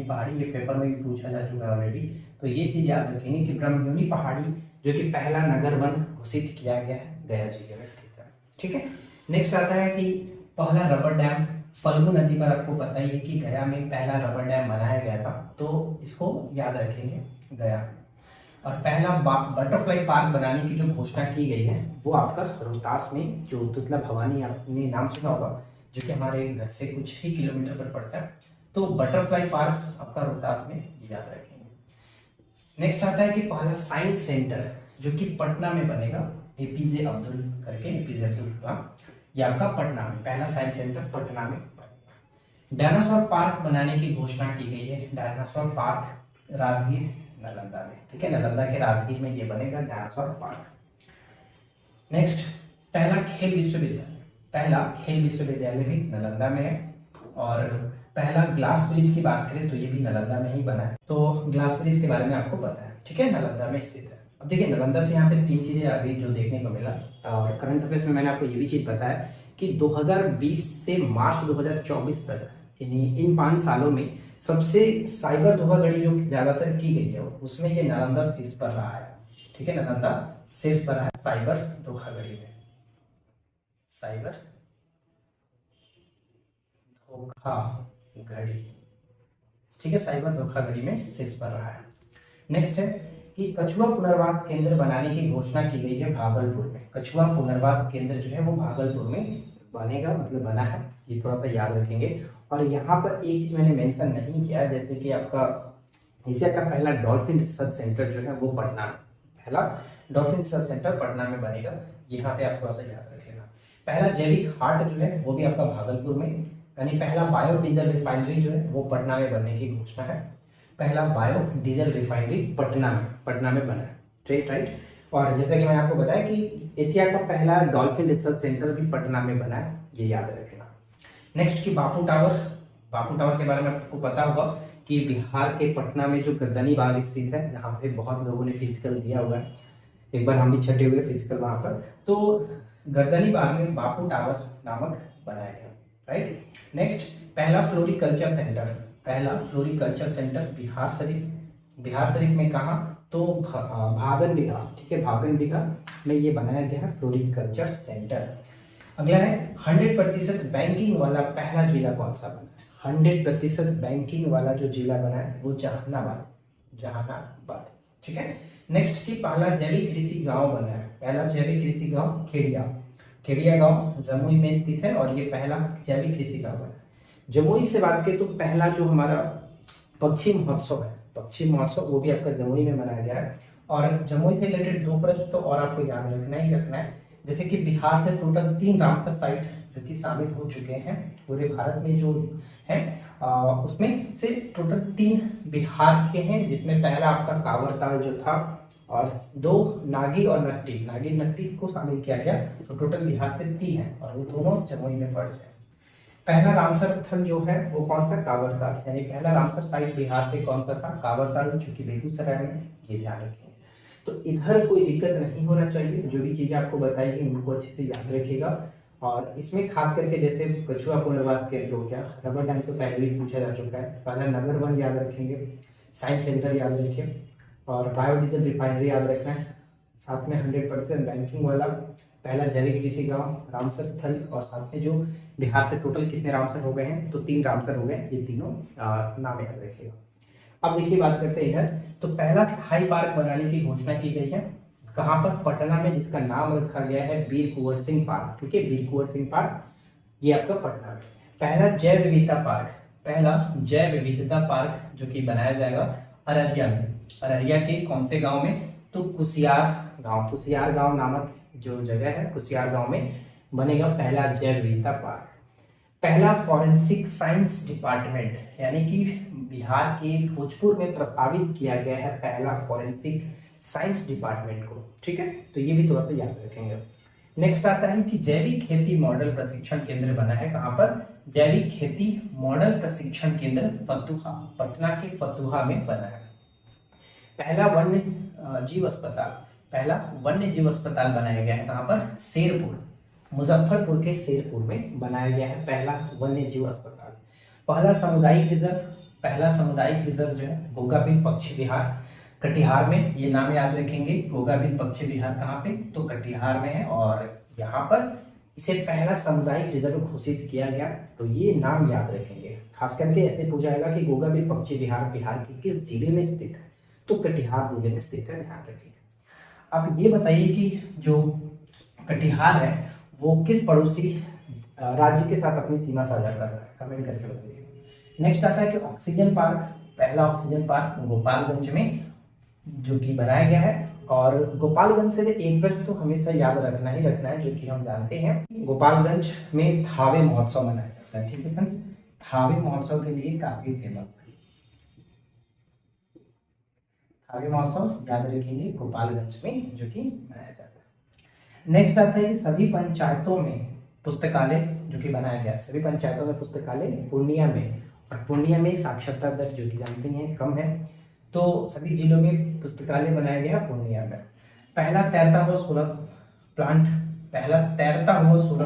पहाड़ी, ये पेपर में भी पूछा जा चुका है ऑलरेडी। तो ये चीज याद रखेंगे कि ब्रह्मयोनी पहाड़ी जो कि पहला नगर वन घोषित किया गया है, गया जिले में स्थित है, ठीक है। नेक्स्ट आता है कि पहला रबर डैम फल्गु नदी पर, आपको पता ही है कि गया में पहला रबर डैम बनाया गया था, तो इसको याद रखेंगे गया। और पहला बटरफ्लाई पार्क बनाने की जो घोषणा की गई है वो आपका रोहतास में, जो तुतला भवानी आपने नाम सुना होगा, जो कि हमारे घर से कुछ ही किलोमीटर पर पड़ता है, तो बटरफ्लाई पार्क आपका रोहतास में, याद रखेंगे। नेक्स्ट आता है कि पहला साइंस सेंटर जो कि पटना में बनेगा, APJ अब्दुल कलाम, ये आपका पटना में पहला साइंस सेंटर पटना में बनेगा। डायनासोर पार्क बनाने की घोषणा की गई है। डायनासोर पार्क राजगीर नालंदा में, ठीक है, नालंदा के राजगीर में ये बनेगा डायनासोर पार्क। नेक्स्ट, पहला खेल विश्वविद्यालय भी नालंदा में है। और पहला ग्लास ब्रिज की बात करें तो ये भी नालंदा में ही बना है। तो ग्लास ब्रिज के बारे में आपको पता है, ठीक है, नालंदा में स्थित है। अब देखिए नालंदा से यहाँ पे 3 चीजें आ गई जो देखने को मिला। और करंट अफेयर्स में मैंने आपको ये भी चीज बताया कि 2020 से मार्च 2024 तक इन 5 सालों में सबसे साइबर धोखाधड़ी जो ज्यादातर की गई है उसमें ये नालंदा शीर्ष पर रहा है, ठीक है, नालंदा शीर्ष पर रहा है साइबर धोखाधड़ी में। साइबर धोखाधड़ी, ठीक है, साइबर धोखाधड़ी में शीर्ष पर रहा है। नेक्स्ट है कि कछुआ पुनर्वास केंद्र बनाने की घोषणा की गई है भागलपुर में। कछुआ पुनर्वास केंद्र जो है वो भागलपुर में बनेगा, मतलब बना है, ये थोड़ा सा याद रखेंगे। और यहाँ पर एक चीज मैंने मेंशन नहीं किया, जैसे कि आपका एशिया का पहला डॉल्फिन रिसर्च सेंटर जो है वो पहला डॉल्फिन रिसर्च सेंटर पटना में बनेगा, यहाँ पे आप थोड़ा सा याद रख लेना। पहला जैविक हाट जो है वो भी आपका भागलपुर में, यानी पहला बायोडीजल रिफाइनरी जो है वो पटना में बनने की घोषणा है। पहला बायोडीजल रिफाइनरी पटना में बना है, राइट। और जैसा कि मैंने आपको बताया कि एशिया का पहला डॉल्फिन रिसर्च सेंटर भी पटना में बना है, ये याद रखना। नेक्स्ट कि बापू टावर के बारे में आपको पता होगा कि बिहार के पटना में जो गर्दनी बाग स्थित है, यहाँ पे बहुत लोगों ने फिजिकल दिया हुआ है, एक बार हम भी छठे हुए फिजिकल वहां पर। तो गर्दनी बाग में बापू टावर नामक बनाया गया, राइट। नेक्स्ट, पहला फ्लोरिकल्चर सेंटर बिहार शरीफ में कहा तो भागन बिघा, ठीक है, भागन बिघा में ये बनाया गया है फ्लोरिकल्चर सेंटर। अगला है 100% बैंकिंग वाला पहला जिला कौन सा बना है। 100% बैंकिंग वाला जो जिला बना है वो जहानाबाद, ठीक है। नेक्स्ट की पहला जैविक कृषि गांव बना है। पहला जैविक कृषि गांव खेड़िया गांव जमुई में स्थित है और ये पहला जैविक कृषि गांव बना है। जमुई से बात करें तो पहला जो हमारा पक्षी महोत्सव वो भी आपका जमुई में मनाया गया है। और जमुई से रिलेटेड 2 प्रश्न तो और आपको याद रखना है, जैसे कि बिहार से टोटल 3 रामसर साइट जो कि शामिल हो चुके हैं पूरे भारत में जो है, उसमें से टोटल 3 बिहार के हैं, जिसमें पहला आपका कांवरताल जो था और 2 नागी और नट्टी को शामिल किया गया। तो टोटल बिहार से 3 है और वो दोनों जमुई में पड़ते हैं। पहला रामसर स्थल जो है वो कौन सा, कांवरताल, यानी पहला रामसर साइट बिहार से कौन सा था, कांवरताल, जो कि बेगूसराय में, ये ध्यान रखेंगे। तो इधर कोई दिक्कत नहीं होना चाहिए, जो भी चीजें आपको बताई गई उनको अच्छे से याद रखिएगा। और इसमें खास करके जैसे कछुआ पुनर्वास केंद्र हो गया, रबर डैम तो पहले भी पूछा जा चुका है, पहला नगर वन याद रखेंगे, साइंस सेंटर याद रखिए और बायोडीजल रिफाइनरी याद रखना है, साथ में 100% बैंकिंग वाला पहला जैविक कृषि गांव रामसर स्थल, और साथ में जो बिहार से टोटल कितने रामसर हो गए हैं, तो 3 रामसर हो गए, ये तीनों नाम याद रखिएगा। अब देखिए बात करते हैं इधर, तो पहला स्थायी पार्क बनाने की घोषणा की गई है, कहाँ पर, पटना में, जिसका नाम रखा गया है वीर कुंवर सिंह पार्क, ठीक है, वीर कुंवर सिंह पार्क, ये आपका पटना में। पहला जैव विविधता पार्क जो कि बनाया जाएगा अररिया में, अररिया के कौन से गांव में, तो कुसियार गांव नामक जो जगह है, कुसियार गांव में बनेगा पहला जैव विविधता पार्क। पहला फॉरेंसिक साइंस डिपार्टमेंट, यानी कि बिहार के भोजपुर में प्रस्तावित किया गया है पहला फॉरेंसिक साइंस डिपार्टमेंट को, ठीक है, तो ये भी थोड़ा सा याद रखेंगे। नेक्स्ट आता है कि जैविक खेती मॉडल प्रशिक्षण केंद्र बना है, कहां पर, जैविक खेती मॉडल प्रशिक्षण केंद्र फतुहा, पटना के फतुहा में बना है। पहला वन्य जीव अस्पताल बनाया गया है, कहां पर, शेरपुर, मुजफ्फरपुर के शेरपुर में बनाया गया है पहला वन्य जीव अस्पताल। पहला सामुदायिक रिजर्व जो है गोगाबिल पक्षी विहार कटिहार में, ये नाम याद रखेंगे, गोगाबिल पक्षी विहार कहाँ पे, तो कटिहार में है, और यहाँ पर इसे पहला सामुदायिक रिजर्व घोषित किया गया, तो ये नाम याद रखेंगे। खास करके ऐसे पूछा जाएगा कि गोगाबिल पक्षी विहार बिहार के किस जिले में स्थित है, तो कटिहार जिले में स्थित है, ध्यान रखिएगा। अब ये बताइए कि जो कटिहार है वो किस पड़ोसी राज्य के साथ अपनी सीमा साझा करता है, कमेंट करके बताइए। नेक्स्ट आता है कि ऑक्सीजन पार्क, पहला ऑक्सीजन पार्क गोपालगंज में जो कि बनाया गया है, और गोपालगंज से एक प्रश्न तो हमेशा याद रखना है, जो कि हम जानते हैं, गोपालगंज में थावे महोत्सव मनाया जाता है, ठीक है फ्रेंड्स, थावे महोत्सव के लिए काफी फेमस है। थावे महोत्सव याद रखेंगे गोपालगंज में जो कि मनाया जाता है। नेक्स्ट आता है कि सभी पंचायतों में पुस्तकालय जो कि बनाया गया, सभी पंचायतों में पुस्तकालय पूर्णिया में, और पूर्णिया में साक्षरता दर जो कि जानते हैं कम है, तो सभी जिलों में पुस्तकालय बनाया गया पूर्णिया में। पहला तैरता हुआ सोलर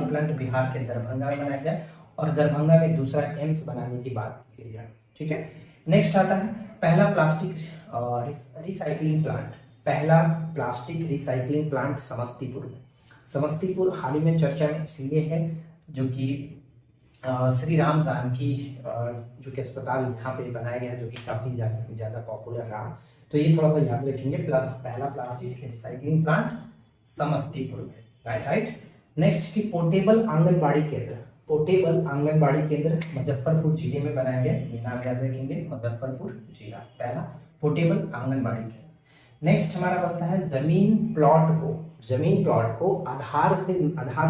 प्लांट बिहार के दरभंगा में बनाया गया, और दरभंगा में दूसरा एम्स बनाने की बात की गई है। ठीक है। नेक्स्ट आता है पहला प्लास्टिक रिसाइकलिंग प्लांट, पहला प्लास्टिक रिसाइकलिंग प्लांट समस्तीपुर में। समस्तीपुर हाल ही में चर्चा में इसलिए है जो कि श्री राम जानकी जो कि अस्पताल यहाँ पे बनाया गया, जो कि काफी ज्यादा पॉपुलर रहा, तो ये थोड़ा सा याद रखेंगे। पहला प्लास्टिक रिसाइकलिंग प्लांट समस्तीपुर में, राइट। नेक्स्ट की पोर्टेबल आंगनबाड़ी केंद्र, पोर्टेबल आंगनबाड़ी केंद्र मुजफ्फरपुर जिले में बनाया गया, ये नाम याद रखेंगे, मुजफ्फरपुर जिला, पहला पोर्टेबल आंगनबाड़ी केंद्र। नेक्स्ट हमारा बनता है जमीन प्लॉट को आधार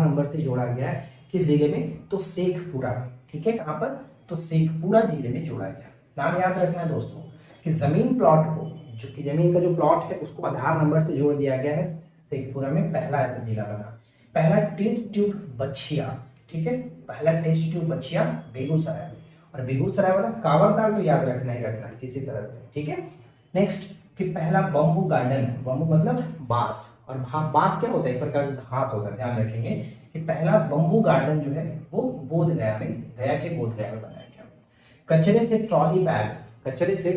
नंबर से जोड़ा गया है, किस जिले में, तो शेखपुरा में। ठीक है, कहाँ पर, तो शेखपुरा जिले में जोड़ा गया। नाम याद रखना है दोस्तों कि जमीन प्लॉट को, जो कि जमीन का जो प्लॉट है उसको आधार नंबर से जोड़ दिया गया है शेखपुरा में, पहला ऐसा जिला बना। पहला टेस्ट ट्यूब बछिया, ठीक है, पहला टेस्ट ट्यूब बछिया बेगूसराय में, और बेगूसराय वाला कांवरताल तो याद रखना ही रखना है किसी तरह से। ठीक है। नेक्स्ट कि पहला बम्बू गार्डन, बम्बू मतलब बांस, और बांस क्या होता है, एक प्रकार का घास होता है, ध्यान रखेंगे कि पहला बम्बू गार्डन जो है वो बोधगया में, गया के बोधगया में बनाया गया। कचरे से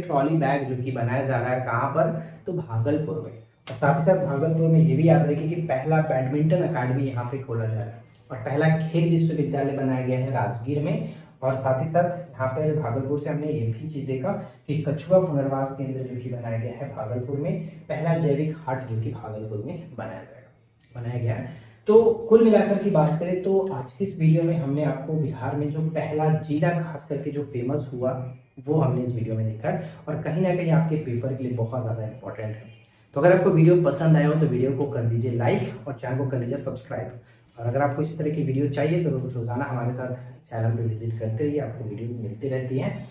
ट्रॉली बैग जो कि बनाया जा रहा है कहाँ पर, तो भागलपुर में, और साथ ही साथ भागलपुर में ये भी याद रखिए कि पहला बैडमिंटन अकादमी यहाँ पे खोला जा रहा है, और पहला खेल विश्वविद्यालय बनाया गया है राजगीर में। और साथ ही साथ यहाँ पर भागलपुर से हमने ये भी चीज देखा कि कछुआ पुनर्वास केंद्र जो कि बनाया गया है भागलपुर में, पहला जैविक हाट जो कि भागलपुर में बनाया गया है। तो कुल मिलाकर की बात करें तो आज की इस वीडियो में हमने आपको बिहार में जो पहला जिला खास करके जो फेमस हुआ वो हमने इस वीडियो में देखा है, और कहीं ना कहीं आपके पेपर के लिए बहुत ज़्यादा इंपॉर्टेंट है। तो अगर आपको वीडियो पसंद आया हो तो वीडियो को कर दीजिए लाइक, और चैनल को कर लीजिए सब्सक्राइब, और अगर आपको इसी तरह की वीडियो चाहिए तो रोजाना हमारे साथ चैनल पे विजिट करते रहिए, आपको वीडियो मिलती रहती हैं।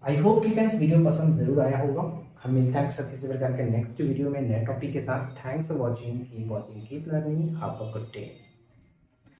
आई होप कि फ्रेंड्स वीडियो पसंद जरूर आया होगा। हम मिलते हैं आपके साथ इसी प्रकार के नेक्स्ट वीडियो में नए टॉपिक के साथ। Thanks for watching, keep learning, have a good day.